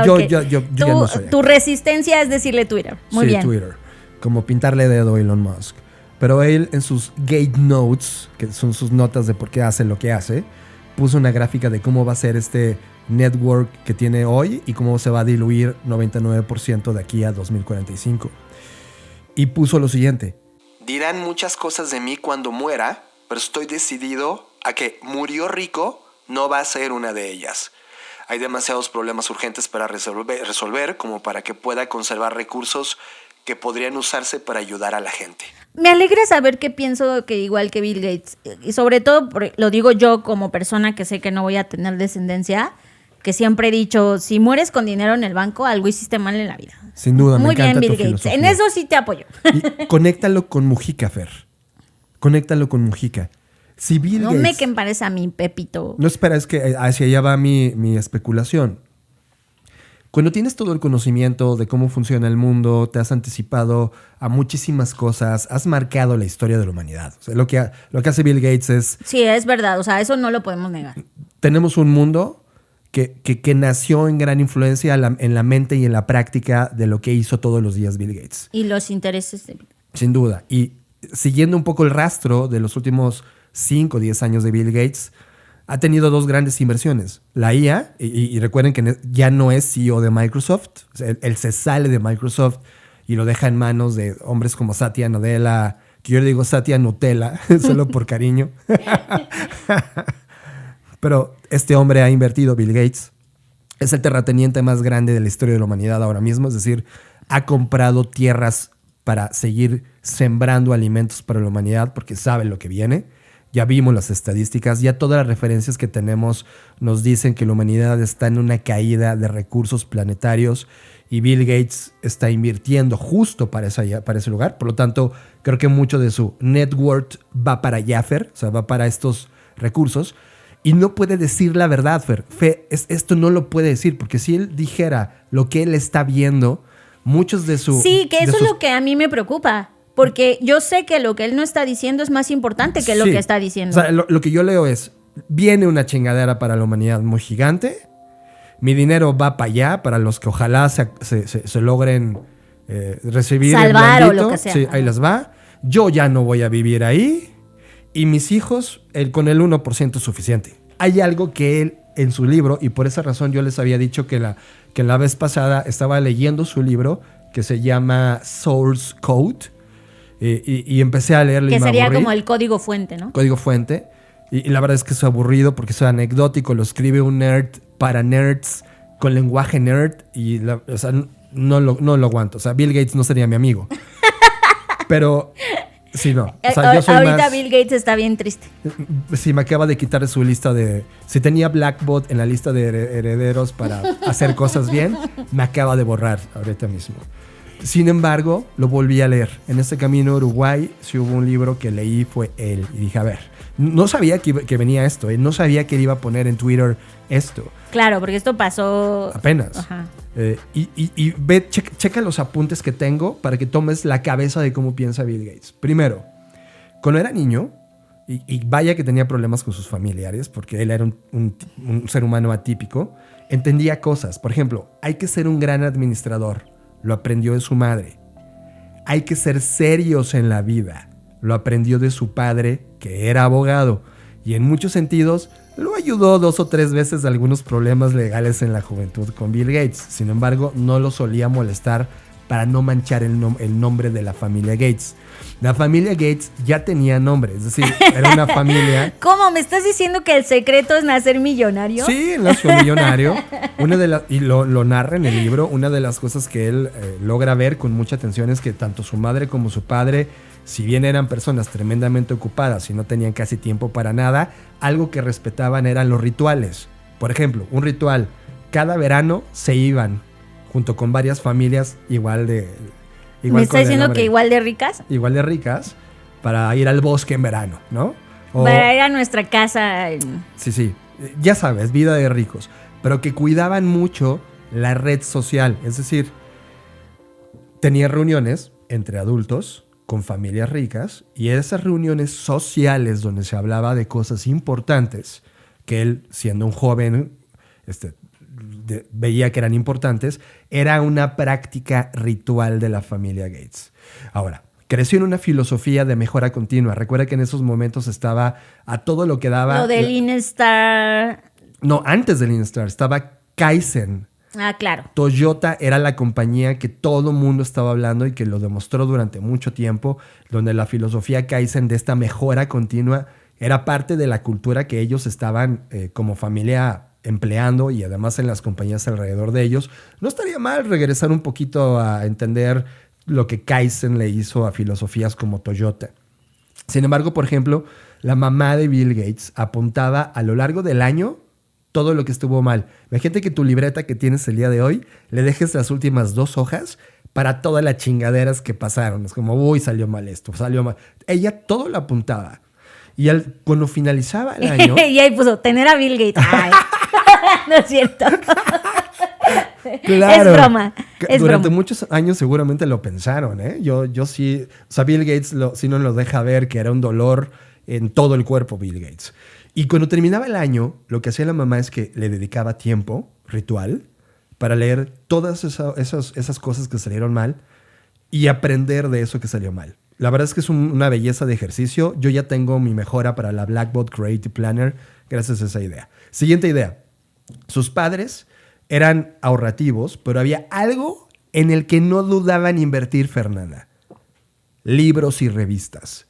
Okay. Yo ya no soy ex. Tu resistencia es decirle Twitter. Muy bien. Sí, Twitter. Como pintarle dedo a Elon Musk. Pero él en sus Gate Notes, que son sus notas de por qué hace lo que hace, puso una gráfica de cómo va a ser este network que tiene hoy y cómo se va a diluir 99% de aquí a 2045. Y puso lo siguiente. Dirán muchas cosas de mí cuando muera, pero estoy decidido a que murió rico no va a ser una de ellas. Hay demasiados problemas urgentes para resolver como para que pueda conservar recursos que podrían usarse para ayudar a la gente. Me alegra saber que pienso que igual que Bill Gates, y sobre todo lo digo yo como persona que sé que no voy a tener descendencia, que siempre he dicho, si mueres con dinero en el banco, algo hiciste mal en la vida. Sin duda, muy me encanta bien, Bill tu Gates. filosofía. En eso sí te apoyo. Y conéctalo con Mujica, Fer. Conéctalo con Mujica. Si Bill no Gates, me compares a mi Pepito. No, espera, es que hacia allá va mi especulación. Cuando tienes todo el conocimiento de cómo funciona el mundo, te has anticipado a muchísimas cosas, has marcado la historia de la humanidad. O sea, lo que hace Bill Gates es... Sí, es verdad. O sea, eso no lo podemos negar. Tenemos un mundo que nació en gran influencia en la mente y en la práctica de lo que hizo todos los días Bill Gates. Y los intereses de Bill Gates. Sin duda. Y siguiendo un poco el rastro de los últimos 5 o 10 años de Bill Gates, ha tenido 2 grandes inversiones. La IA, y recuerden que ya no es CEO de Microsoft. O sea, él se sale de Microsoft y lo deja en manos de hombres como Satya Nadella, que yo le digo Satya Nutella, solo por cariño. Pero este hombre ha invertido, Bill Gates. Es el terrateniente más grande de la historia de la humanidad ahora mismo. Es decir, ha comprado tierras para seguir sembrando alimentos para la humanidad porque sabe lo que viene. Ya vimos las estadísticas, ya todas las referencias que tenemos nos dicen que la humanidad está en una caída de recursos planetarios y Bill Gates está invirtiendo justo para ese lugar. Por lo tanto, creo que mucho de su net worth va para allá, Fer, o sea, va para estos recursos. Y no puede decir la verdad, Fer. Esto no lo puede decir, porque si él dijera lo que él está viendo, muchos de sus... Sí, que eso es lo que a mí me preocupa. Porque yo sé que lo que él no está diciendo es más importante que lo que está diciendo. O sea, lo que yo leo es, viene una chingadera para la humanidad muy gigante, mi dinero va para allá, para los que ojalá se logren recibir salvar el o lo que sea. Sí, ahí les va. Yo ya no voy a vivir ahí y mis hijos con el 1% es suficiente. Hay algo que él en su libro, y por esa razón yo les había dicho que la vez pasada estaba leyendo su libro que se llama Source Code, y empecé a leerlo. Que y me sería aburrí. como el código fuente, ¿no? Código fuente. Y la verdad es que es aburrido porque es anecdótico, lo escribe un nerd para nerds con lenguaje nerd y o sea, no lo aguanto. O sea, Bill Gates no sería mi amigo. Pero sí, no. O sea, yo soy ahorita más, Bill Gates está bien triste. sí, me acaba de quitar su lista de... Si tenía Blackbot en la lista de herederos para hacer cosas bien, me acaba de borrar ahorita mismo. Sin embargo, lo volví a leer. En este camino a Uruguay, si hubo un libro que leí, fue él. Y dije, a ver, no sabía que venía esto. No sabía que él iba a poner en Twitter esto. Claro, porque esto pasó... Apenas. Ajá. Y ve, checa los apuntes que tengo para que tomes la cabeza de cómo piensa Bill Gates. Primero, cuando era niño, y vaya que tenía problemas con sus familiares, porque él era un ser humano atípico, entendía cosas. Por ejemplo, hay que ser un gran administrador. Lo aprendió de su madre. Hay que ser serios en la vida. Lo aprendió de su padre, que era abogado. Y en muchos sentidos, lo ayudó 2 o 3 veces de algunos problemas legales en la juventud con Bill Gates. Sin embargo, no lo solía molestar para no manchar el nombre de la familia Gates. La familia Gates ya tenía nombre, es decir, era una familia... ¿Cómo? ¿Me estás diciendo que el secreto es nacer millonario? Sí, él nació millonario. Y lo narra en el libro. Una de las cosas que él logra ver con mucha atención es que tanto su madre como su padre, si bien eran personas tremendamente ocupadas y no tenían casi tiempo para nada, algo que respetaban eran los rituales. Por ejemplo, un ritual, cada verano se iban junto con varias familias igual de... ¿Me está diciendo que igual de ricas? Igual de ricas, para ir al bosque en verano, ¿no? Para ir a nuestra casa. Sí. Ya sabes, vida de ricos. Pero que cuidaban mucho la red social. Es decir, tenía reuniones entre adultos con familias ricas y esas reuniones sociales donde se hablaba de cosas importantes que él, siendo un joven, veía que eran importantes, era una práctica ritual de la familia Gates. Ahora, creció en una filosofía de mejora continua. Recuerda que en esos momentos estaba a todo lo que daba... Lo del Lean Star... No, antes del Lean Star estaba Kaizen. Ah, claro. Toyota era la compañía que todo mundo estaba hablando y que lo demostró durante mucho tiempo, donde la filosofía Kaizen de esta mejora continua era parte de la cultura que ellos estaban como familia empleando y además en las compañías alrededor de ellos. No estaría mal regresar un poquito a entender lo que Kaizen le hizo a filosofías como Toyota. Sin embargo, por ejemplo, la mamá de Bill Gates apuntaba a lo largo del año todo lo que estuvo mal. Imagínate que tu libreta que tienes el día de hoy le dejes las últimas 2 hojas para todas las chingaderas que pasaron. Es como, uy, salió mal esto, salió mal. Ella todo lo apuntaba. Y cuando finalizaba el año... y ahí puso, tener a Bill Gates. Ay. No es cierto. Claro. Es broma. Durante muchos años seguramente lo pensaron, ¿eh? Yo sí... O sea, Bill Gates sí nos lo deja ver que era un dolor en todo el cuerpo, Bill Gates. Y cuando terminaba el año, lo que hacía la mamá es que le dedicaba tiempo, ritual, para leer todas esas cosas que salieron mal y aprender de eso que salió mal. La verdad es que es una belleza de ejercicio. Yo ya tengo mi mejora para la Blackbot Creative Planner gracias a esa idea. Siguiente idea. Sus padres eran ahorrativos, pero había algo en el que no dudaban invertir, Fernanda. Libros y revistas.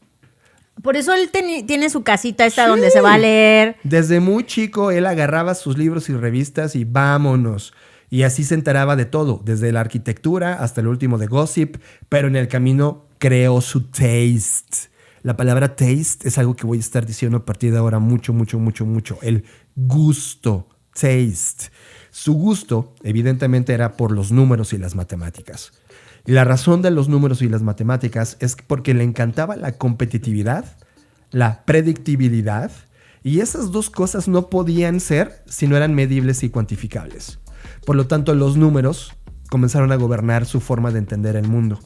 Por eso él tiene su casita esta donde se va a leer. Desde muy chico él agarraba sus libros y revistas y vámonos. Y así se enteraba de todo, desde la arquitectura hasta el último de Gossip, pero en el camino creó su taste. La palabra taste es algo que voy a estar diciendo a partir de ahora mucho. El gusto, taste. Su gusto, evidentemente, era por los números y las matemáticas. Y la razón de los números y las matemáticas es porque le encantaba la competitividad, la predictibilidad, y esas dos cosas no podían ser si no eran medibles y cuantificables. Por lo tanto, los números comenzaron a gobernar su forma de entender el mundo.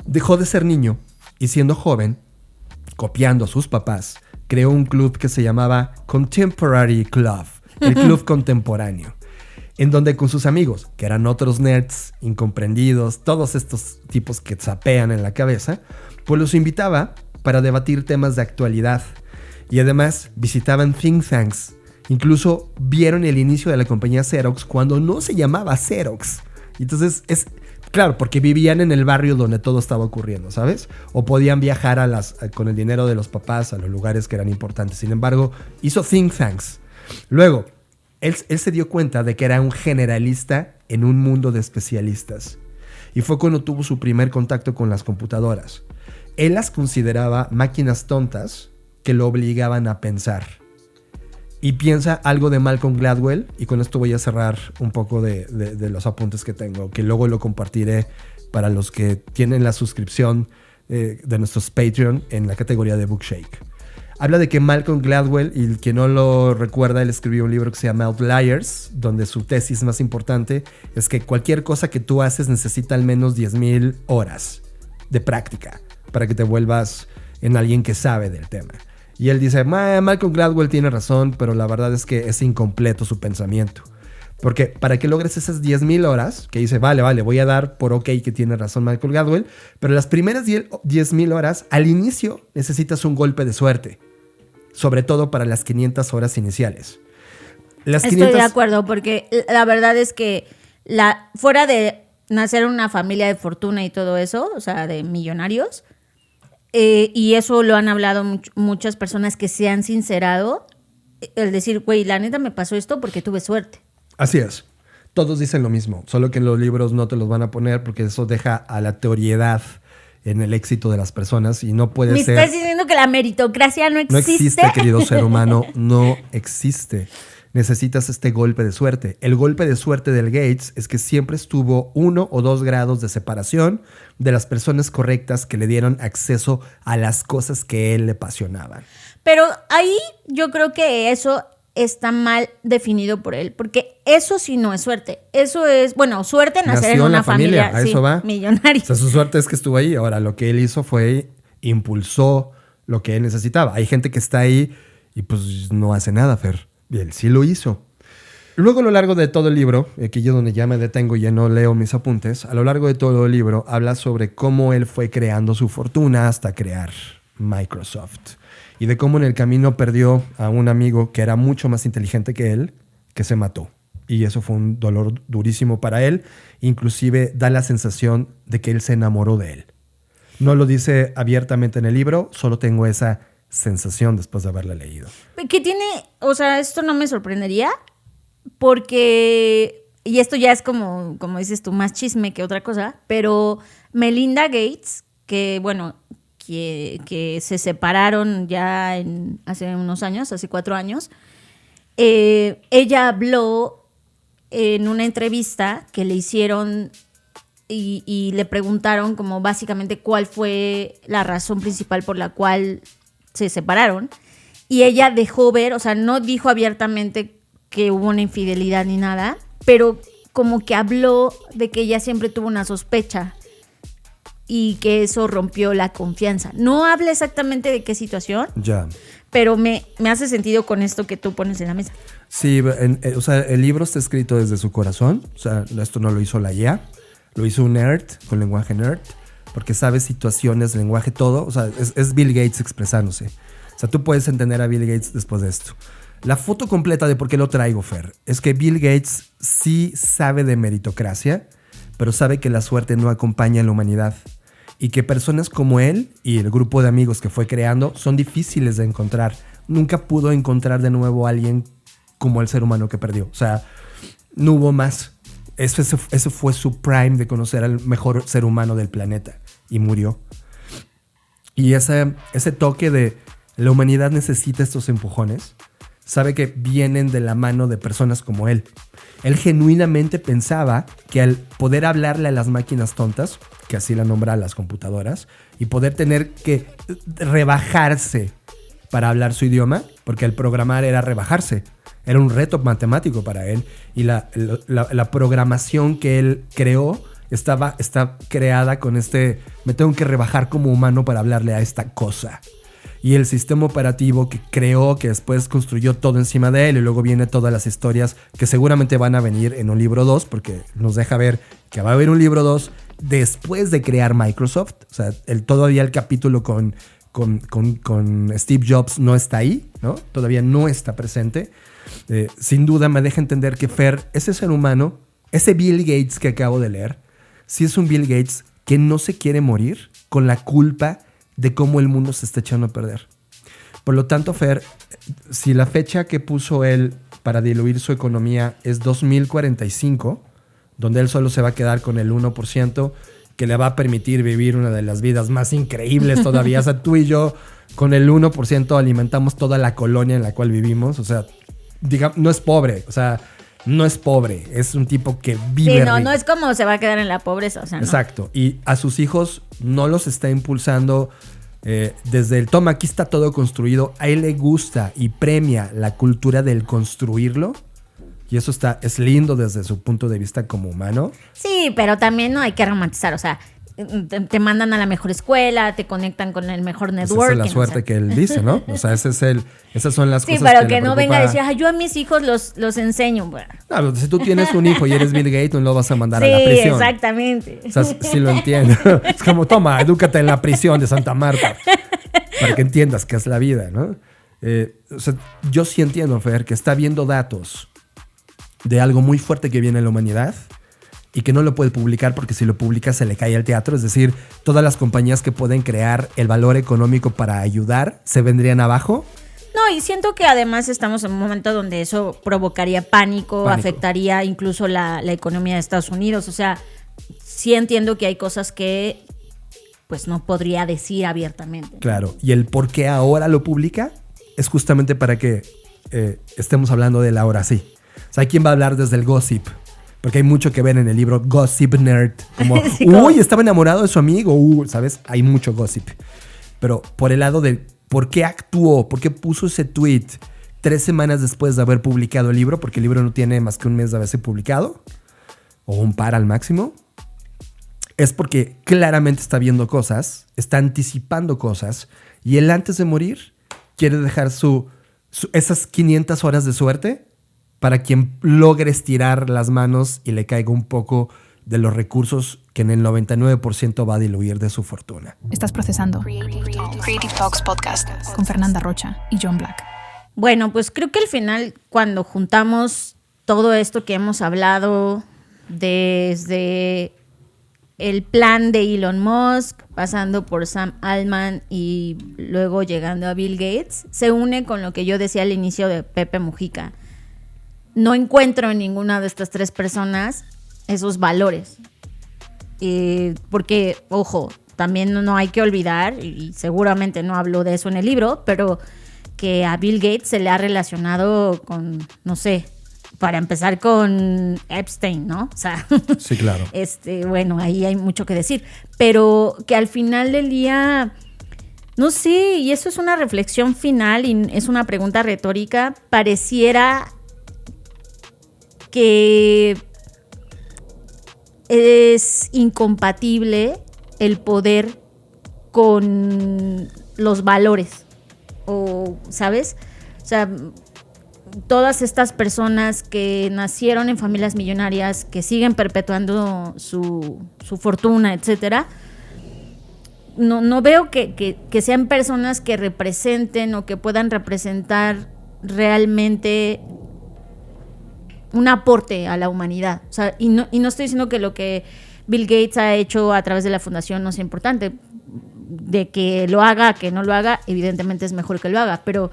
Dejó de ser niño y siendo joven, copiando a sus papás, creó un club que se llamaba Contemporary Club, el club contemporáneo, en donde con sus amigos, que eran otros nerds, incomprendidos, todos estos tipos que zapean en la cabeza, pues los invitaba para debatir temas de actualidad. Y además visitaban think tanks. Incluso vieron el inicio de la compañía Xerox cuando no se llamaba Xerox. Entonces es claro, porque vivían en el barrio donde todo estaba ocurriendo, ¿sabes? O podían viajar con el dinero de los papás a los lugares que eran importantes. Sin embargo, hizo think tanks. Luego, él se dio cuenta de que era un generalista en un mundo de especialistas. Y fue cuando tuvo su primer contacto con las computadoras. Él las consideraba máquinas tontas que lo obligaban a pensar. Y piensa algo de Malcolm Gladwell, y con esto voy a cerrar un poco de los apuntes que tengo, que luego lo compartiré para los que tienen la suscripción de nuestros Patreon en la categoría de Bookshake. Habla de que Malcolm Gladwell, y el que no lo recuerda, él escribió un libro que se llama Outliers, donde su tesis más importante es que cualquier cosa que tú haces necesita al menos 10,000 horas de práctica para que te vuelvas en alguien que sabe del tema. Y él dice, Malcolm Gladwell tiene razón, pero la verdad es que es incompleto su pensamiento. Porque para que logres esas 10,000 horas, que dice, vale, voy a dar por ok que tiene razón Malcolm Gladwell, pero las primeras 10,000 horas, al inicio necesitas un golpe de suerte. Sobre todo para las 500 horas iniciales. Estoy de acuerdo, porque la verdad es que fuera de nacer en una familia de fortuna y todo eso, o sea, de millonarios, y eso lo han hablado muchas personas que se han sincerado, el decir, güey, la neta me pasó esto porque tuve suerte. Así es. Todos dicen lo mismo, solo que en los libros no te los van a poner porque eso deja a la teoriedad en el éxito de las personas y no puede ser... ¿Me estás diciendo que la meritocracia no existe? No existe, querido ser humano, no existe. Necesitas este golpe de suerte. El golpe de suerte del Gates es que siempre estuvo 1 o 2 grados de separación de las personas correctas que le dieron acceso a las cosas que él le apasionaban. Pero ahí yo creo que eso está mal definido por él, porque eso sí no es suerte. Eso es, bueno, suerte nacer en una familia a eso va. Millonaria. O sea, su suerte es que estuvo ahí. Ahora, lo que él hizo fue impulsó lo que él necesitaba. Hay gente que está ahí y pues no hace nada, Fer. Y él sí lo hizo. Luego, a lo largo de todo el libro, aquí yo donde ya me detengo y ya no leo mis apuntes, a lo largo de todo el libro habla sobre cómo él fue creando su fortuna hasta crear Microsoft. Y de cómo en el camino perdió a un amigo que era mucho más inteligente que él, que se mató. Y eso fue un dolor durísimo para él. Inclusive da la sensación de que él se enamoró de él. No lo dice abiertamente en el libro, solo tengo esa sensación después de haberla leído. ¿Qué tiene? O sea, esto no me sorprendería porque, y esto ya es como dices tú, más chisme que otra cosa, pero Melinda Gates, que bueno, que se separaron ya hace unos años, hace 4 años, ella habló en una entrevista que le hicieron y le preguntaron como básicamente cuál fue la razón principal por la cual se separaron, y ella dejó ver, o sea, no dijo abiertamente que hubo una infidelidad ni nada, pero como que habló de que ella siempre tuvo una sospecha y que eso rompió la confianza. No habla exactamente de qué situación, ya, pero me hace sentido con esto que tú pones en la mesa. Sí, o sea, el libro está escrito desde su corazón. O sea, esto no lo hizo la IA, lo hizo un nerd con lenguaje nerd, porque sabe situaciones, lenguaje, todo. O sea, es Bill Gates expresándose. O sea, tú puedes entender a Bill Gates después de esto. La foto completa de por qué lo traigo, Fer, es que Bill Gates sí sabe de meritocracia, pero sabe que la suerte no acompaña a la humanidad y que personas como él y el grupo de amigos que fue creando son difíciles de encontrar. Nunca pudo encontrar de nuevo a alguien como el ser humano que perdió. O sea, no hubo más. Ese fue su prime de conocer al mejor ser humano del planeta y murió. Y ese toque de la humanidad necesita estos empujones, sabe que vienen de la mano de personas como él. Él genuinamente pensaba que al poder hablarle a las máquinas tontas, que así la nombra a las computadoras, y poder tener que rebajarse para hablar su idioma, porque el programar era rebajarse, era un reto matemático para él, y la programación que él creó está creada con me tengo que rebajar como humano para hablarle a esta cosa. Y el sistema operativo que creó, que después construyó todo encima de él, y luego viene todas las historias que seguramente van a venir en un libro 2, porque nos deja ver que va a haber un libro 2 después de crear Microsoft. O sea, todavía el capítulo con Steve Jobs no está ahí, ¿no? Todavía no está presente. Sin duda me deja entender que Fer, ese ser humano, ese Bill Gates que acabo de leer, sí es un Bill Gates que no se quiere morir con la culpa de cómo el mundo se está echando a perder. Por lo tanto, Fer, si la fecha que puso él para diluir su economía es 2045, donde él solo se va a quedar con el 1%, que le va a permitir vivir una de las vidas más increíbles todavía. O sea, tú y yo con el 1% alimentamos toda la colonia en la cual vivimos. O sea, digamos, no es pobre. O sea, no es pobre. Es un tipo que vive. Sí, no es como se va a quedar en la pobreza. O sea, no. Exacto. Y a sus hijos no los está impulsando desde el toma, aquí está todo construido. A él le gusta y premia la cultura del construirlo. Y eso es lindo desde su punto de vista como humano. Sí, pero también no hay que romantizar. O sea, te mandan a la mejor escuela, te conectan con el mejor network. Esa es la suerte que él dice, ¿no? O sea, esas son las cosas sí, pero que no venga a decir, yo a mis hijos los enseño. Bueno. No, si tú tienes un hijo y eres Bill Gates, no lo vas a mandar a la prisión. Sí, exactamente. O sea, sí lo entiendo. Es como, toma, edúcate en la prisión de Santa Marta para que entiendas qué es la vida, ¿no? O sea, yo sí entiendo, Fer, que está viendo datos de algo muy fuerte que viene en la humanidad y que no lo puede publicar porque si lo publica se le cae al teatro. Es decir, todas las compañías que pueden crear el valor económico para ayudar se vendrían abajo. No, y siento que además estamos en un momento donde eso provocaría pánico. Afectaría incluso la economía de Estados Unidos. O sea, sí entiendo que hay cosas que pues no podría decir abiertamente. Claro, y el por qué ahora lo publica es justamente para que estemos hablando de él ahora sí. O sea, ¿quién va a hablar desde el gossip? Porque hay mucho que ver en el libro Gossip Nerd. Como, sí, uy, estaba enamorado de su amigo. ¿Sabes? Hay mucho gossip. Pero por el lado de por qué actuó, por qué puso ese tweet 3 semanas después de haber publicado el libro, porque el libro no tiene más que un mes de haberse publicado, o un par al máximo, es porque claramente está viendo cosas, está anticipando cosas, y él antes de morir quiere dejar esas 500 horas de suerte para quien logre estirar las manos y le caiga un poco de los recursos que en el 99% va a diluir de su fortuna. Estás procesando Creative Talks Podcast con Fernanda Rocha y John Black. Bueno, pues creo que al final, cuando juntamos todo esto que hemos hablado, desde el plan de Elon Musk, pasando por Sam Altman y luego llegando a Bill Gates, se une con lo que yo decía al inicio de Pepe Mujica. No encuentro en ninguna de estas 3 personas esos valores. Porque, ojo, también no hay que olvidar, y seguramente no hablo de eso en el libro, pero que a Bill Gates se le ha relacionado con, no sé, para empezar con Epstein, ¿no? O sea, sí, claro. Bueno, ahí hay mucho que decir. Pero que al final del día, no sé, y eso es una reflexión final y es una pregunta retórica, pareciera que es incompatible el poder con los valores, o, ¿sabes? O sea, todas estas personas que nacieron en familias millonarias, que siguen perpetuando su fortuna, etcétera, no veo que sean personas que representen o que puedan representar realmente un aporte a la humanidad. O sea, y no estoy diciendo que lo que Bill Gates ha hecho a través de la fundación no sea importante. De que lo haga, que no lo haga, evidentemente es mejor que lo haga, pero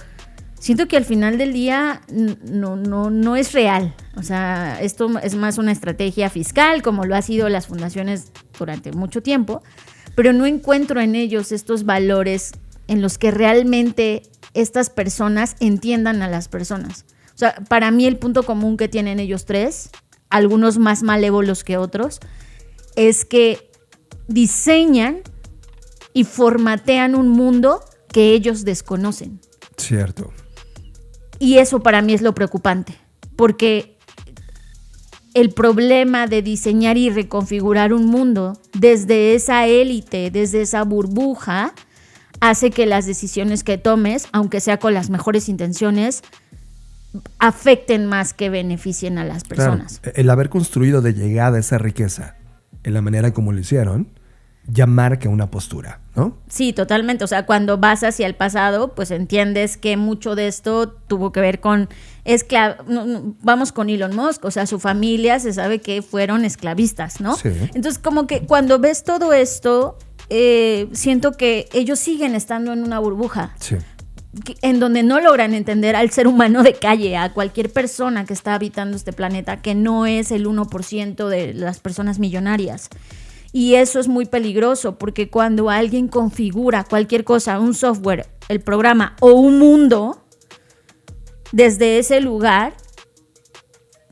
siento que al final del día no es real. O sea, esto es más una estrategia fiscal, como lo ha sido las fundaciones durante mucho tiempo, pero no encuentro en ellos estos valores en los que realmente estas personas entiendan a las personas. O sea, para mí el punto común que tienen ellos tres, algunos más malévolos que otros, es que diseñan y formatean un mundo que ellos desconocen. Cierto. Y eso para mí es lo preocupante, porque el problema de diseñar y reconfigurar un mundo desde esa élite, desde esa burbuja, hace que las decisiones que tomes, aunque sea con las mejores intenciones, afecten más que beneficien a las personas. Claro, el haber construido de llegada esa riqueza en la manera como lo hicieron, ya marca una postura, ¿no? Sí, totalmente. O sea, cuando vas hacia el pasado, pues entiendes que mucho de esto tuvo que ver con vamos con Elon Musk, o sea, su familia se sabe que fueron esclavistas, ¿no? Sí. Entonces, como que cuando ves todo esto, siento que ellos siguen estando en una burbuja. Sí. En donde no logran entender al ser humano de calle, a cualquier persona que está habitando este planeta, que no es el 1% de las personas millonarias. Y eso es muy peligroso, porque cuando alguien configura cualquier cosa, un software, el programa o un mundo, desde ese lugar,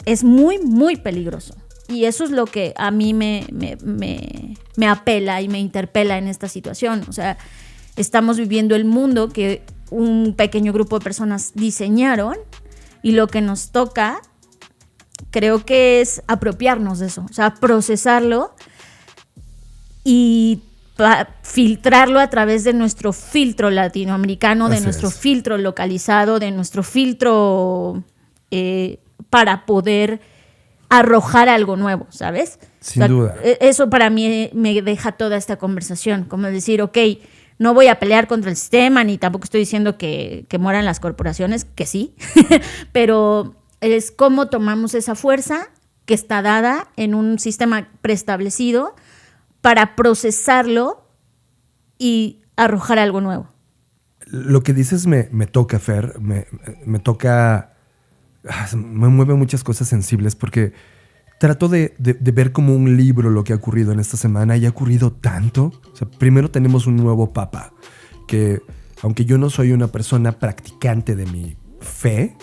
es muy, muy peligroso. Y eso es lo que a mí me apela y me interpela en esta situación. O sea, estamos viviendo el mundo que un pequeño grupo de personas diseñaron, y lo que nos toca, creo que es apropiarnos de eso, o sea, procesarlo y filtrarlo a través de nuestro filtro latinoamericano, de nuestro filtro localizado, de nuestro filtro para poder arrojar algo nuevo, ¿sabes? Sin duda. Eso para mí me deja toda esta conversación, como decir, ok, no voy a pelear contra el sistema, ni tampoco estoy diciendo que mueran las corporaciones, que sí, pero es cómo tomamos esa fuerza que está dada en un sistema preestablecido para procesarlo y arrojar algo nuevo. Lo que dices me toca, Fer, me toca, me mueve muchas cosas sensibles, porque trato de ver como un libro lo que ha ocurrido en esta semana, y ha ocurrido tanto. O sea, primero tenemos un nuevo papa, que aunque yo no soy una persona practicante de mi fe,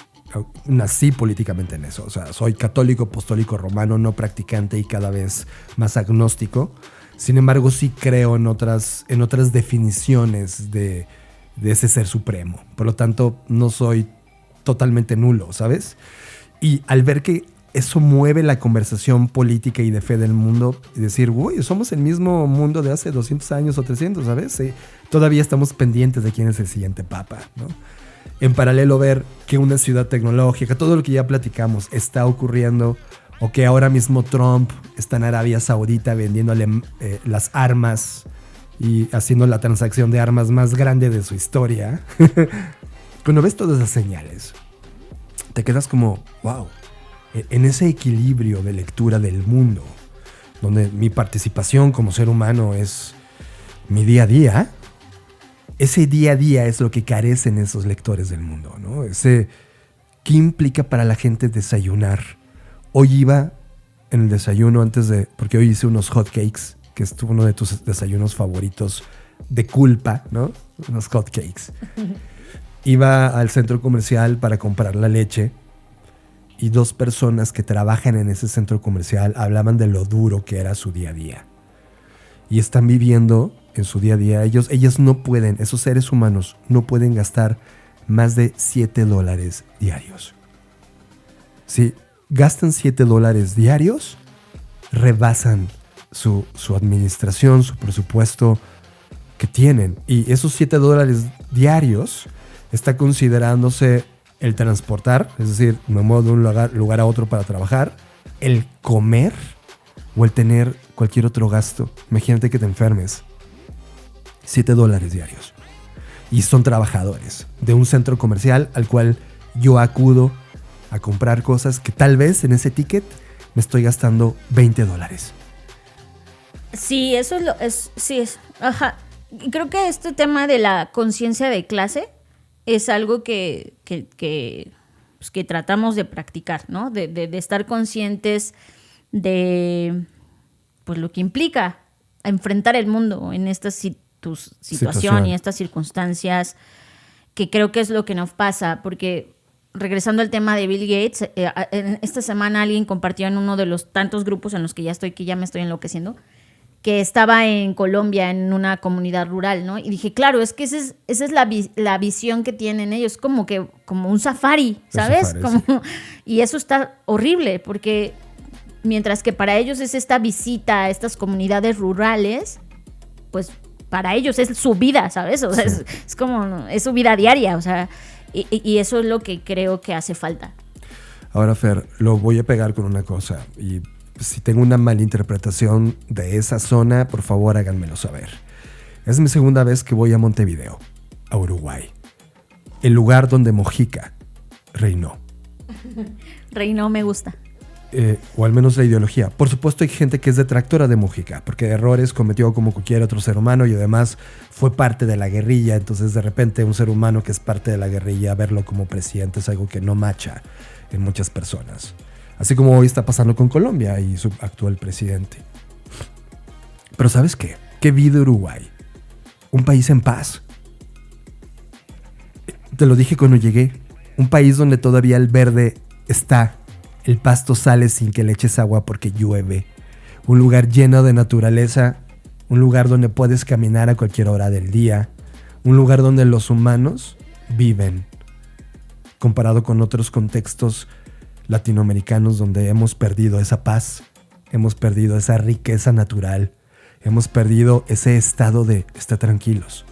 nací políticamente en eso. O sea, soy católico, apostólico, romano, no practicante y cada vez más agnóstico. Sin embargo, sí creo en otras definiciones de ese ser supremo. Por lo tanto, no soy totalmente nulo, ¿sabes? Y al ver que eso mueve la conversación política y de fe del mundo, y decir, uy, somos el mismo mundo de hace 200 años o 300, ¿sabes? Sí, todavía estamos pendientes de quién es el siguiente papa, ¿no? En paralelo, ver que una ciudad tecnológica, todo lo que ya platicamos, está ocurriendo, o que ahora mismo Trump está en Arabia Saudita vendiéndole las armas y haciendo la transacción de armas más grande de su historia. Cuando ves todas esas señales, te quedas como, wow. En ese equilibrio de lectura del mundo, donde mi participación como ser humano es mi día a día, ese día a día es lo que carecen esos lectores del mundo, ¿no? ¿Qué implica para la gente desayunar? Hoy iba en el desayuno porque hoy hice unos hot cakes, que es uno de tus desayunos favoritos de culpa, ¿no? Unos hot cakes. Iba al centro comercial para comprar la leche, y dos personas que trabajan en ese centro comercial hablaban de lo duro que era su día a día. Y están viviendo en su día a día. Ellos no pueden, esos seres humanos, no pueden gastar más de $7 diarios. Si gastan $7 diarios, rebasan su administración, su presupuesto que tienen. Y esos $7 diarios está considerándose el transportar, es decir, me muevo de un lugar a otro para trabajar, el comer o el tener cualquier otro gasto. Imagínate que te enfermes. $7 diarios. Y son trabajadores de un centro comercial al cual yo acudo a comprar cosas que tal vez en ese ticket me estoy gastando $20. Sí, eso es ajá. Creo que este tema de la conciencia de clase es algo que tratamos de practicar, ¿no? De estar conscientes de pues, lo que implica enfrentar el mundo en esta situación y estas circunstancias, que creo que es lo que nos pasa, porque regresando al tema de Bill Gates, esta semana alguien compartió en uno de los tantos grupos en los que ya me estoy enloqueciendo, que estaba en Colombia, en una comunidad rural, ¿no? Y dije, claro, es que esa es la visión que tienen ellos, como un safari, ¿sabes? Safari, sí. Y eso está horrible, porque mientras que para ellos es esta visita a estas comunidades rurales, pues para ellos es su vida, ¿sabes? O sea, sí. es su vida diaria, o sea, y eso es lo que creo que hace falta. Ahora, Fer, lo voy a pegar con una cosa, y si tengo una malinterpretación de esa zona, por favor háganmelo saber. Es mi segunda vez que voy a Montevideo, a Uruguay, el lugar donde Mojica reinó. Reinó me gusta. O al menos la ideología. Por supuesto hay gente que es detractora de Mojica, porque errores cometió como cualquier otro ser humano y además fue parte de la guerrilla, entonces de repente un ser humano que es parte de la guerrilla, verlo como presidente es algo que no macha en muchas personas. Así como hoy está pasando con Colombia y su actual presidente. Pero ¿sabes qué? ¿Qué vi de Uruguay? Un país en paz. Te lo dije cuando llegué. Un país donde todavía el verde está. El pasto sale sin que le eches agua porque llueve. Un lugar lleno de naturaleza. Un lugar donde puedes caminar a cualquier hora del día. Un lugar donde los humanos viven. Comparado con otros contextos latinoamericanos donde hemos perdido esa paz, hemos perdido esa riqueza natural, hemos perdido ese estado de estar tranquilos.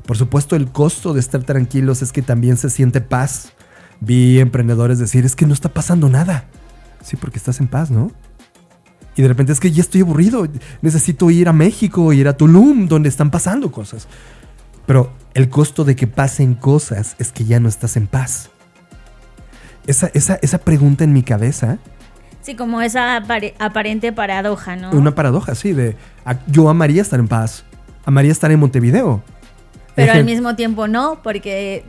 Por supuesto, el costo de estar tranquilos es que también se siente paz. Vi emprendedores decir, es que no está pasando nada. Sí, porque estás en paz, ¿no? Y de repente es que ya estoy aburrido, necesito ir a México, ir a Tulum, donde están pasando cosas. Pero el costo de que pasen cosas es que ya no estás en paz. Esa pregunta en mi cabeza. Sí, como esa aparente paradoja, ¿no? Una paradoja, sí, yo amaría estar en paz, amaría estar en Montevideo. Pero al mismo tiempo no, porque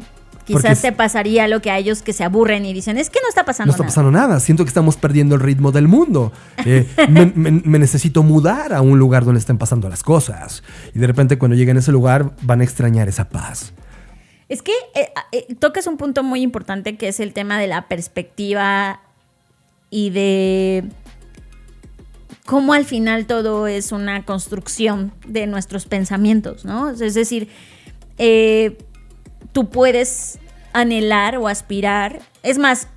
quizás te pasaría lo que a ellos que se aburren y dicen, es que no está pasando nada. No está pasando nada, siento que estamos perdiendo el ritmo del mundo. Me necesito mudar a un lugar donde estén pasando las cosas. Y de repente cuando lleguen a ese lugar van a extrañar esa paz. Es que tocas un punto muy importante que es el tema de la perspectiva y de cómo al final todo es una construcción de nuestros pensamientos, ¿no? Es decir, tú puedes anhelar o aspirar. Es más,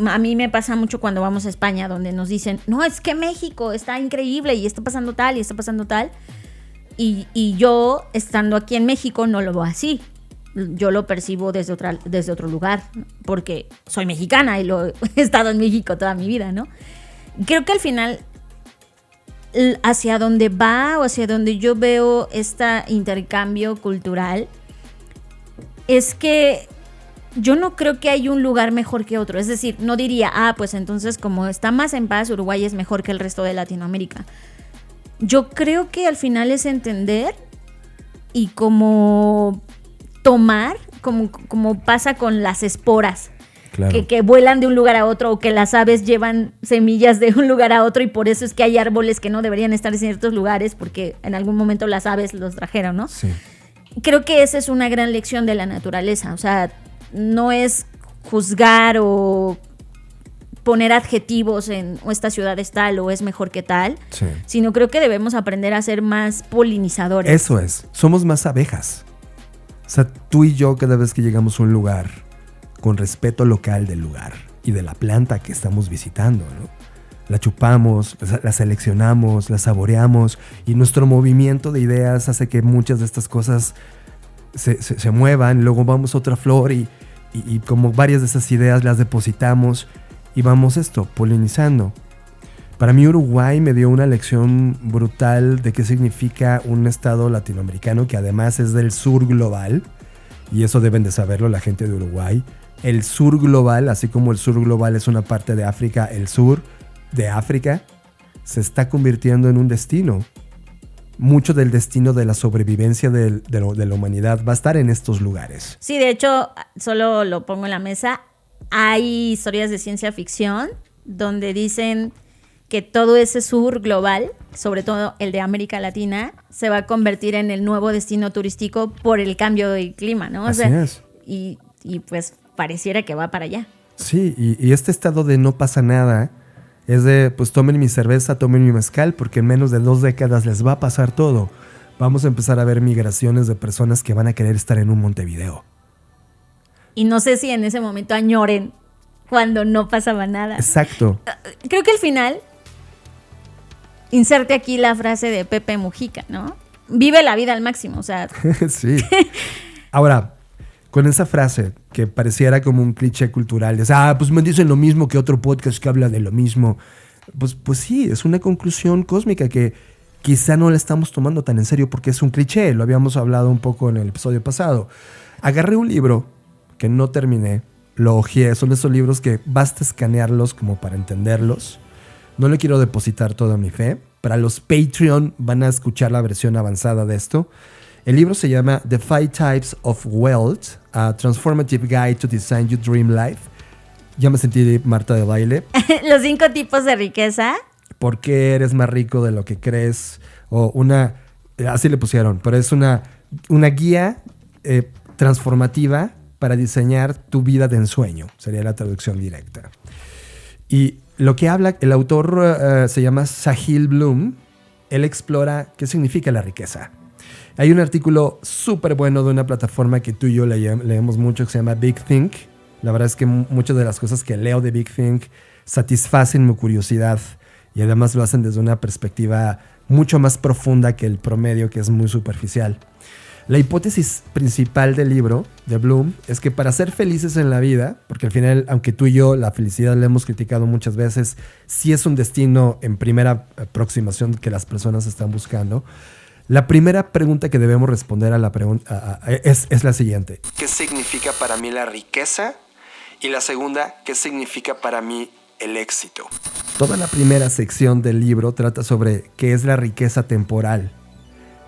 a mí me pasa mucho cuando vamos a España, donde nos dicen, no, es que México está increíble y está pasando tal y está pasando tal. Y yo, estando aquí en México, no lo veo así. Yo lo percibo desde otro lugar, porque soy mexicana y he estado en México toda mi vida, ¿no? Creo que al final, hacia donde va o hacia donde yo veo este intercambio cultural, es que yo no creo que hay un lugar mejor que otro. Es decir, no diría, pues entonces como está más en paz, Uruguay es mejor que el resto de Latinoamérica. Yo creo que al final es entender y como tomar, como pasa con las esporas, claro, que vuelan de un lugar a otro, o que las aves llevan semillas de un lugar a otro, y por eso es que hay árboles que no deberían estar en ciertos lugares porque en algún momento las aves los trajeron, ¿no? Sí. Creo que esa es una gran lección de la naturaleza. O sea, no es juzgar o poner adjetivos en o esta ciudad es tal o es mejor que tal, sí, sino creo que debemos aprender a ser más polinizadores. Eso es, somos más abejas. O sea, tú y yo cada vez que llegamos a un lugar, con respeto local del lugar y de la planta que estamos visitando, ¿no? La chupamos, la seleccionamos, la saboreamos, y nuestro movimiento de ideas hace que muchas de estas cosas se muevan. Luego vamos a otra flor y como varias de esas ideas las depositamos y vamos polinizando. Para mí Uruguay me dio una lección brutal de qué significa un estado latinoamericano que además es del sur global, y eso deben de saberlo la gente de Uruguay. El sur global, así como el sur global es una parte de África, el sur de África se está convirtiendo en un destino mucho del destino de la sobrevivencia de la humanidad va a estar en estos lugares. Sí, de hecho, solo lo pongo en la mesa. Hay historias de ciencia ficción donde dicen que todo ese sur global, sobre todo el de América Latina, se va a convertir en el nuevo destino turístico por el cambio del clima, ¿no? Así es. Y pues pareciera que va para allá. Sí, y este estado de no pasa nada es de, pues tomen mi cerveza, tomen mi mezcal, porque en menos de 2 décadas les va a pasar todo. Vamos a empezar a ver migraciones de personas que van a querer estar en un Montevideo. Y no sé si en ese momento añoren cuando no pasaba nada. Exacto. Creo que al final inserte aquí la frase de Pepe Mujica, ¿no? Vive la vida al máximo, o sea. Sí. Ahora, con esa frase que pareciera como un cliché cultural, de, pues me dicen lo mismo que otro podcast que habla de lo mismo. Pues sí, es una conclusión cósmica que quizá no la estamos tomando tan en serio porque es un cliché. Lo habíamos hablado un poco en el episodio pasado. Agarré un libro que no terminé, lo hojeé. Son esos libros que basta escanearlos como para entenderlos. No le quiero depositar toda mi fe. Para los Patreon van a escuchar la versión avanzada de esto. El libro se llama The 5 Types of Wealth, a Transformative Guide to Design Your Dream Life. Ya me sentí Marta de baile. Los 5 tipos de riqueza. ¿Por qué eres más rico de lo que crees? O así le pusieron, pero es una guía transformativa para diseñar tu vida de ensueño. Sería la traducción directa. Y lo que habla, el autor se llama Sahil Bloom. Él explora qué significa la riqueza. Hay un artículo súper bueno de una plataforma que tú y yo leemos mucho que se llama Big Think. La verdad es que muchas de las cosas que leo de Big Think satisfacen mi curiosidad y además lo hacen desde una perspectiva mucho más profunda que el promedio, que es muy superficial. La hipótesis principal del libro de Bloom es que para ser felices en la vida, porque al final, aunque tú y yo la felicidad la hemos criticado muchas veces, sí es un destino en primera aproximación que las personas están buscando. La primera pregunta que debemos responder a la pregunta es la siguiente. ¿Qué significa para mí la riqueza? Y la segunda, ¿qué significa para mí el éxito? Toda la primera sección del libro trata sobre qué es la riqueza temporal.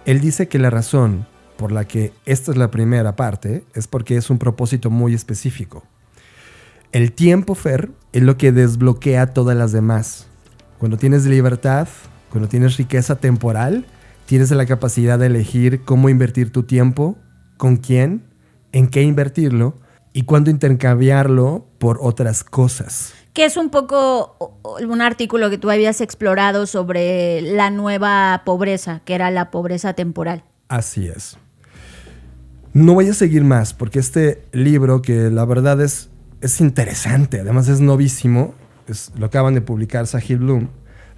Él dice que la razón por la que esta es la primera parte es porque es un propósito muy específico. El tiempo, Fer, es lo que desbloquea todas las demás. Cuando tienes libertad, cuando tienes riqueza temporal, tienes la capacidad de elegir cómo invertir tu tiempo, con quién, en qué invertirlo y cuándo intercambiarlo por otras cosas. Que es un poco un artículo que tú habías explorado sobre la nueva pobreza, que era la pobreza temporal. Así es. No voy a seguir más porque este libro, que la verdad es interesante, además es novísimo, lo acaban de publicar Sahil Bloom,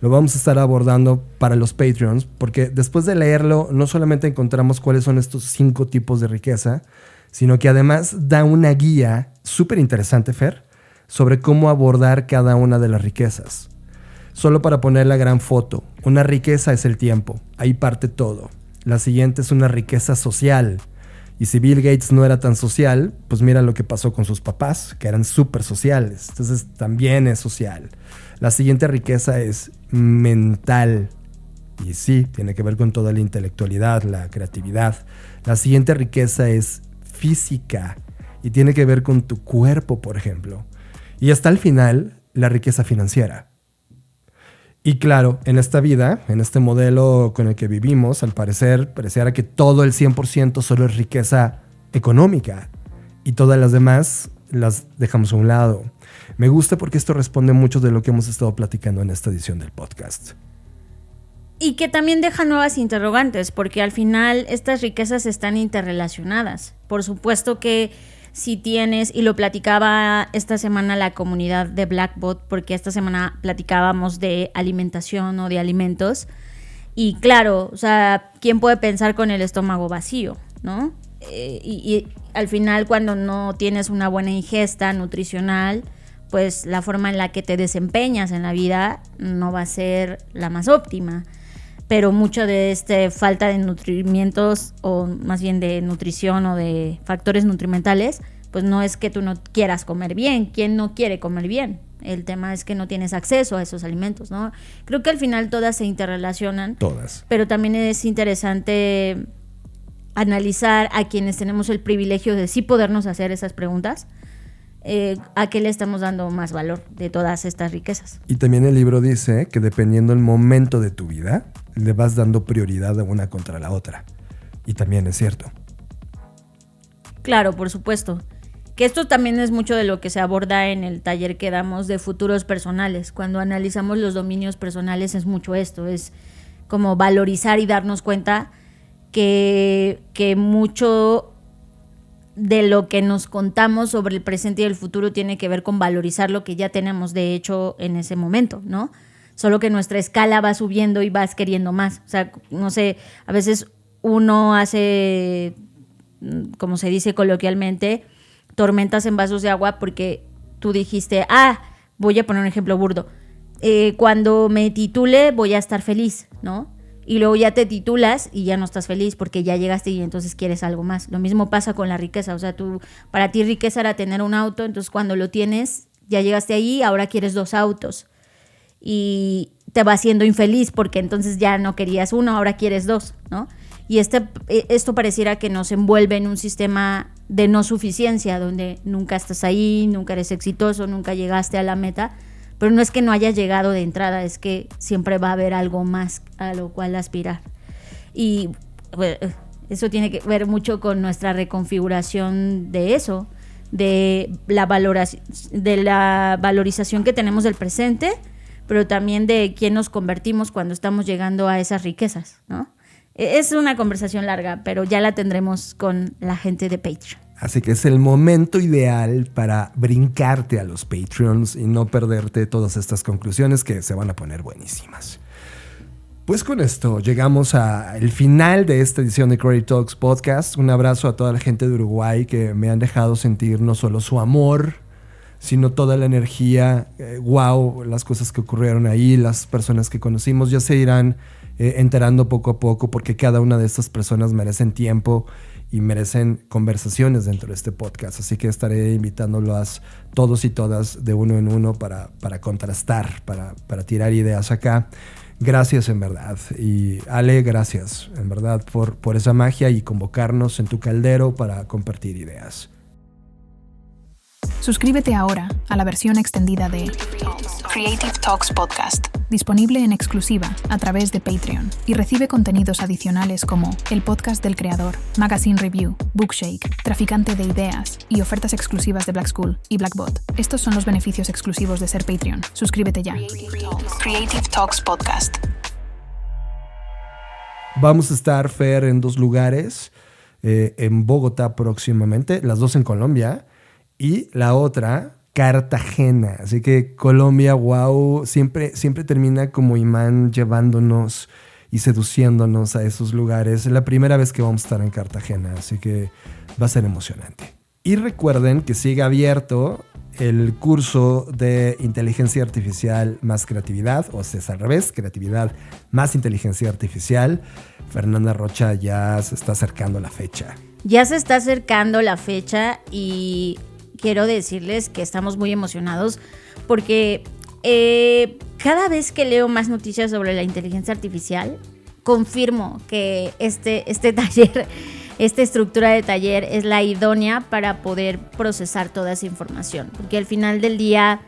lo vamos a estar abordando para los Patreons, porque después de leerlo no solamente encontramos cuáles son estos 5 tipos de riqueza, sino que además da una guía súper interesante, Fer, sobre cómo abordar cada una de las riquezas. Solo para poner la gran foto, una riqueza es el tiempo, ahí parte todo. La siguiente es una riqueza social. Y si Bill Gates no era tan social, pues mira lo que pasó con sus papás, que eran súper sociales. Entonces también es social. La siguiente riqueza es mental. Y sí, tiene que ver con toda la intelectualidad, la creatividad. La siguiente riqueza es física y tiene que ver con tu cuerpo, por ejemplo. Y hasta el final, la riqueza financiera. Y claro, en esta vida, en este modelo con el que vivimos, al parecer, pareciera que todo el 100% solo es riqueza económica y todas las demás las dejamos a un lado. Me gusta porque esto responde mucho de lo que hemos estado platicando en esta edición del podcast. Y que también deja nuevas interrogantes, porque al final estas riquezas están interrelacionadas. Por supuesto que si tienes, y lo platicaba esta semana la comunidad de Blackbot, porque esta semana platicábamos de alimentación o de alimentos, y claro, o sea, ¿quién puede pensar con el estómago vacío, no? Y al final, cuando no tienes una buena ingesta nutricional, pues la forma en la que te desempeñas en la vida no va a ser la más óptima. Pero mucho de falta de nutrimientos, o más bien de nutrición o de factores nutrimentales, pues no es que tú no quieras comer bien. ¿Quién no quiere comer bien? El tema es que no tienes acceso a esos alimentos, ¿no? Creo que al final todas se interrelacionan. Todas. Pero también es interesante analizar a quienes tenemos el privilegio de sí podernos hacer esas preguntas, a qué le estamos dando más valor de todas estas riquezas. Y también el libro dice que dependiendo del momento de tu vida, le vas dando prioridad a una contra la otra. Y también es cierto. Claro, por supuesto. Que esto también es mucho de lo que se aborda en el taller que damos de futuros personales. Cuando analizamos los dominios personales es mucho esto, es como valorizar y darnos cuenta que mucho de lo que nos contamos sobre el presente y el futuro tiene que ver con valorizar lo que ya tenemos de hecho en ese momento, ¿no? Solo que nuestra escala va subiendo y vas queriendo más. O sea, no sé, a veces uno hace, como se dice coloquialmente, tormentas en vasos de agua porque tú dijiste, voy a poner un ejemplo burdo, cuando me titule voy a estar feliz, ¿no? Y luego ya te titulas y ya no estás feliz porque ya llegaste y entonces quieres algo más. Lo mismo pasa con la riqueza, o sea, para ti riqueza era tener un auto, entonces cuando lo tienes, ya llegaste ahí, ahora quieres 2 autos y te vas siendo infeliz porque entonces ya no querías uno, ahora quieres 2, ¿no? Y esto pareciera que nos envuelve en un sistema de no suficiencia, donde nunca estás ahí, nunca eres exitoso, nunca llegaste a la meta, pero no es que no hayas llegado de entrada, es que siempre va a haber algo más a lo cual aspirar. Y bueno, eso tiene que ver mucho con nuestra reconfiguración de eso, de la valorización que tenemos del presente, pero también de quién nos convertimos cuando estamos llegando a esas riquezas, ¿no? Es una conversación larga, pero ya la tendremos con la gente de Patreon. Así que es el momento ideal para brincarte a los Patreons y no perderte todas estas conclusiones que se van a poner buenísimas. Pues con esto llegamos al final de esta edición de Creative Talks Podcast. Un abrazo a toda la gente de Uruguay que me han dejado sentir no solo su amor, sino toda la energía. Wow, las cosas que ocurrieron ahí, las personas que conocimos ya se irán enterando poco a poco, porque cada una de estas personas merecen tiempo y merecen conversaciones dentro de este podcast. Así que estaré invitándolos todos y todas de uno en uno para contrastar, para tirar ideas acá. Gracias en verdad. Y Ale, gracias en verdad por esa magia y convocarnos en tu caldero para compartir ideas. Suscríbete ahora a la versión extendida de Creative Talks Podcast, disponible en exclusiva a través de Patreon, y recibe contenidos adicionales como el podcast del creador, Magazine Review, Bookshake, Traficante de Ideas y ofertas exclusivas de Black School y Blackbot. Estos son los beneficios exclusivos de ser Patreon. Suscríbete ya. Creative Talks Podcast. Vamos a estar, Fer, en 2 lugares, en Bogotá próximamente, las 2 en Colombia, y la otra, Cartagena. Así que Colombia, wow, siempre termina como imán llevándonos y seduciéndonos a esos lugares. Es la primera vez que vamos a estar en Cartagena, así que va a ser emocionante. Y recuerden que sigue abierto el curso de Inteligencia Artificial más Creatividad, o sea, es al revés, Creatividad más Inteligencia Artificial. Fernanda Rocha, ya se está acercando la fecha. Ya se está acercando la fecha y quiero decirles que estamos muy emocionados porque cada vez que leo más noticias sobre la inteligencia artificial, confirmo que este taller, esta estructura de taller es la idónea para poder procesar toda esa información. Porque al final del día,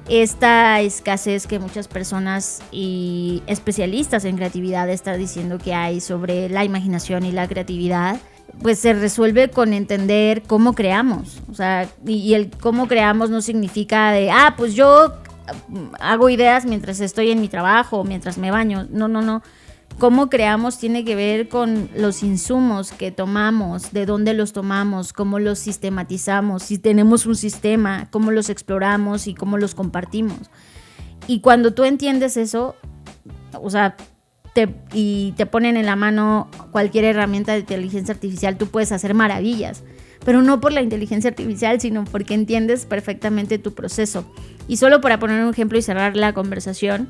esta escasez que muchas personas y especialistas en creatividad están diciendo que hay sobre la imaginación y la creatividad, pues se resuelve con entender cómo creamos. O sea, y el cómo creamos no significa de, pues yo hago ideas mientras estoy en mi trabajo, mientras me baño. No. Cómo creamos tiene que ver con los insumos que tomamos, de dónde los tomamos, cómo los sistematizamos, si tenemos un sistema, cómo los exploramos y cómo los compartimos. Y cuando tú entiendes eso, o sea, te ponen en la mano cualquier herramienta de inteligencia artificial, tú puedes hacer maravillas, pero no por la inteligencia artificial, sino porque entiendes perfectamente tu proceso. Y solo para poner un ejemplo y cerrar la conversación,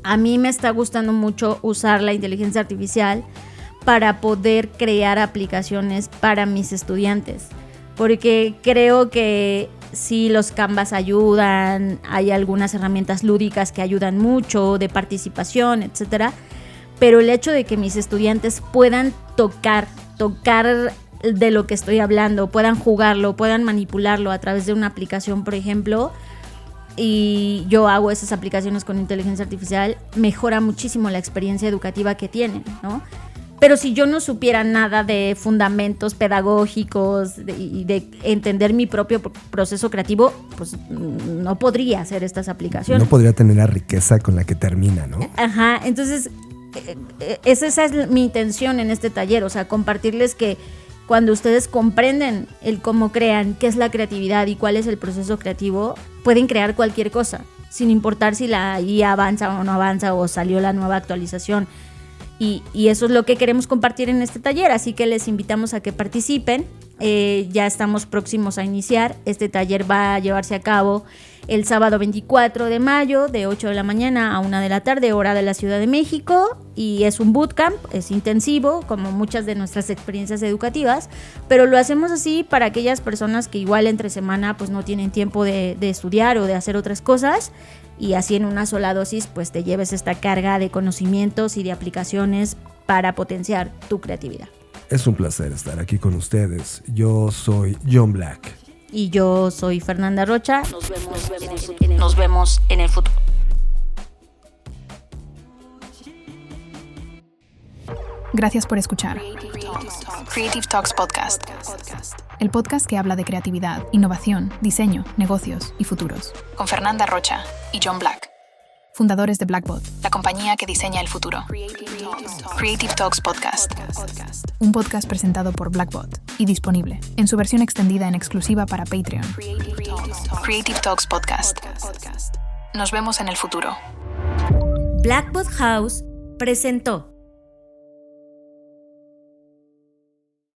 a mí me está gustando mucho usar la inteligencia artificial para poder crear aplicaciones para mis estudiantes, porque creo que sí, los Canvas ayudan, hay algunas herramientas lúdicas que ayudan mucho, de participación, etcétera, pero el hecho de que mis estudiantes puedan tocar de lo que estoy hablando, puedan jugarlo, puedan manipularlo a través de una aplicación, por ejemplo, y yo hago esas aplicaciones con inteligencia artificial, mejora muchísimo la experiencia educativa que tienen, ¿no? Pero si yo no supiera nada de fundamentos pedagógicos y de entender mi propio proceso creativo, pues no podría hacer estas aplicaciones. No podría tener la riqueza con la que termina, ¿no? Ajá, entonces esa es mi intención en este taller, o sea, compartirles que cuando ustedes comprenden el cómo crean, qué es la creatividad y cuál es el proceso creativo, pueden crear cualquier cosa, sin importar si la IA avanza o no avanza o salió la nueva actualización. Y eso es lo que queremos compartir en este taller, así que les invitamos a que participen. Ya estamos próximos a iniciar. Este taller va a llevarse a cabo el sábado 24 de mayo de 8 de la mañana a 1 de la tarde, hora de la Ciudad de México, y es un bootcamp, es intensivo, como muchas de nuestras experiencias educativas, pero lo hacemos así para aquellas personas que igual entre semana pues no tienen tiempo de estudiar o de hacer otras cosas, y así en una sola dosis pues te lleves esta carga de conocimientos y de aplicaciones para potenciar tu creatividad. Es un placer estar aquí con ustedes. Yo soy John Black. Y yo soy Fernanda Rocha. Nos vemos en el futuro. Gracias por escuchar Creative Talks Podcast, el podcast que habla de creatividad, innovación, diseño, negocios y futuros, con Fernanda Rocha y John Black, fundadores de Blackbot, la compañía que diseña el futuro. Creative Talks Podcast, un podcast presentado por Blackbot y disponible en su versión extendida en exclusiva para Patreon. Creative Talks Podcast. Nos vemos en el futuro. Blackbot House presentó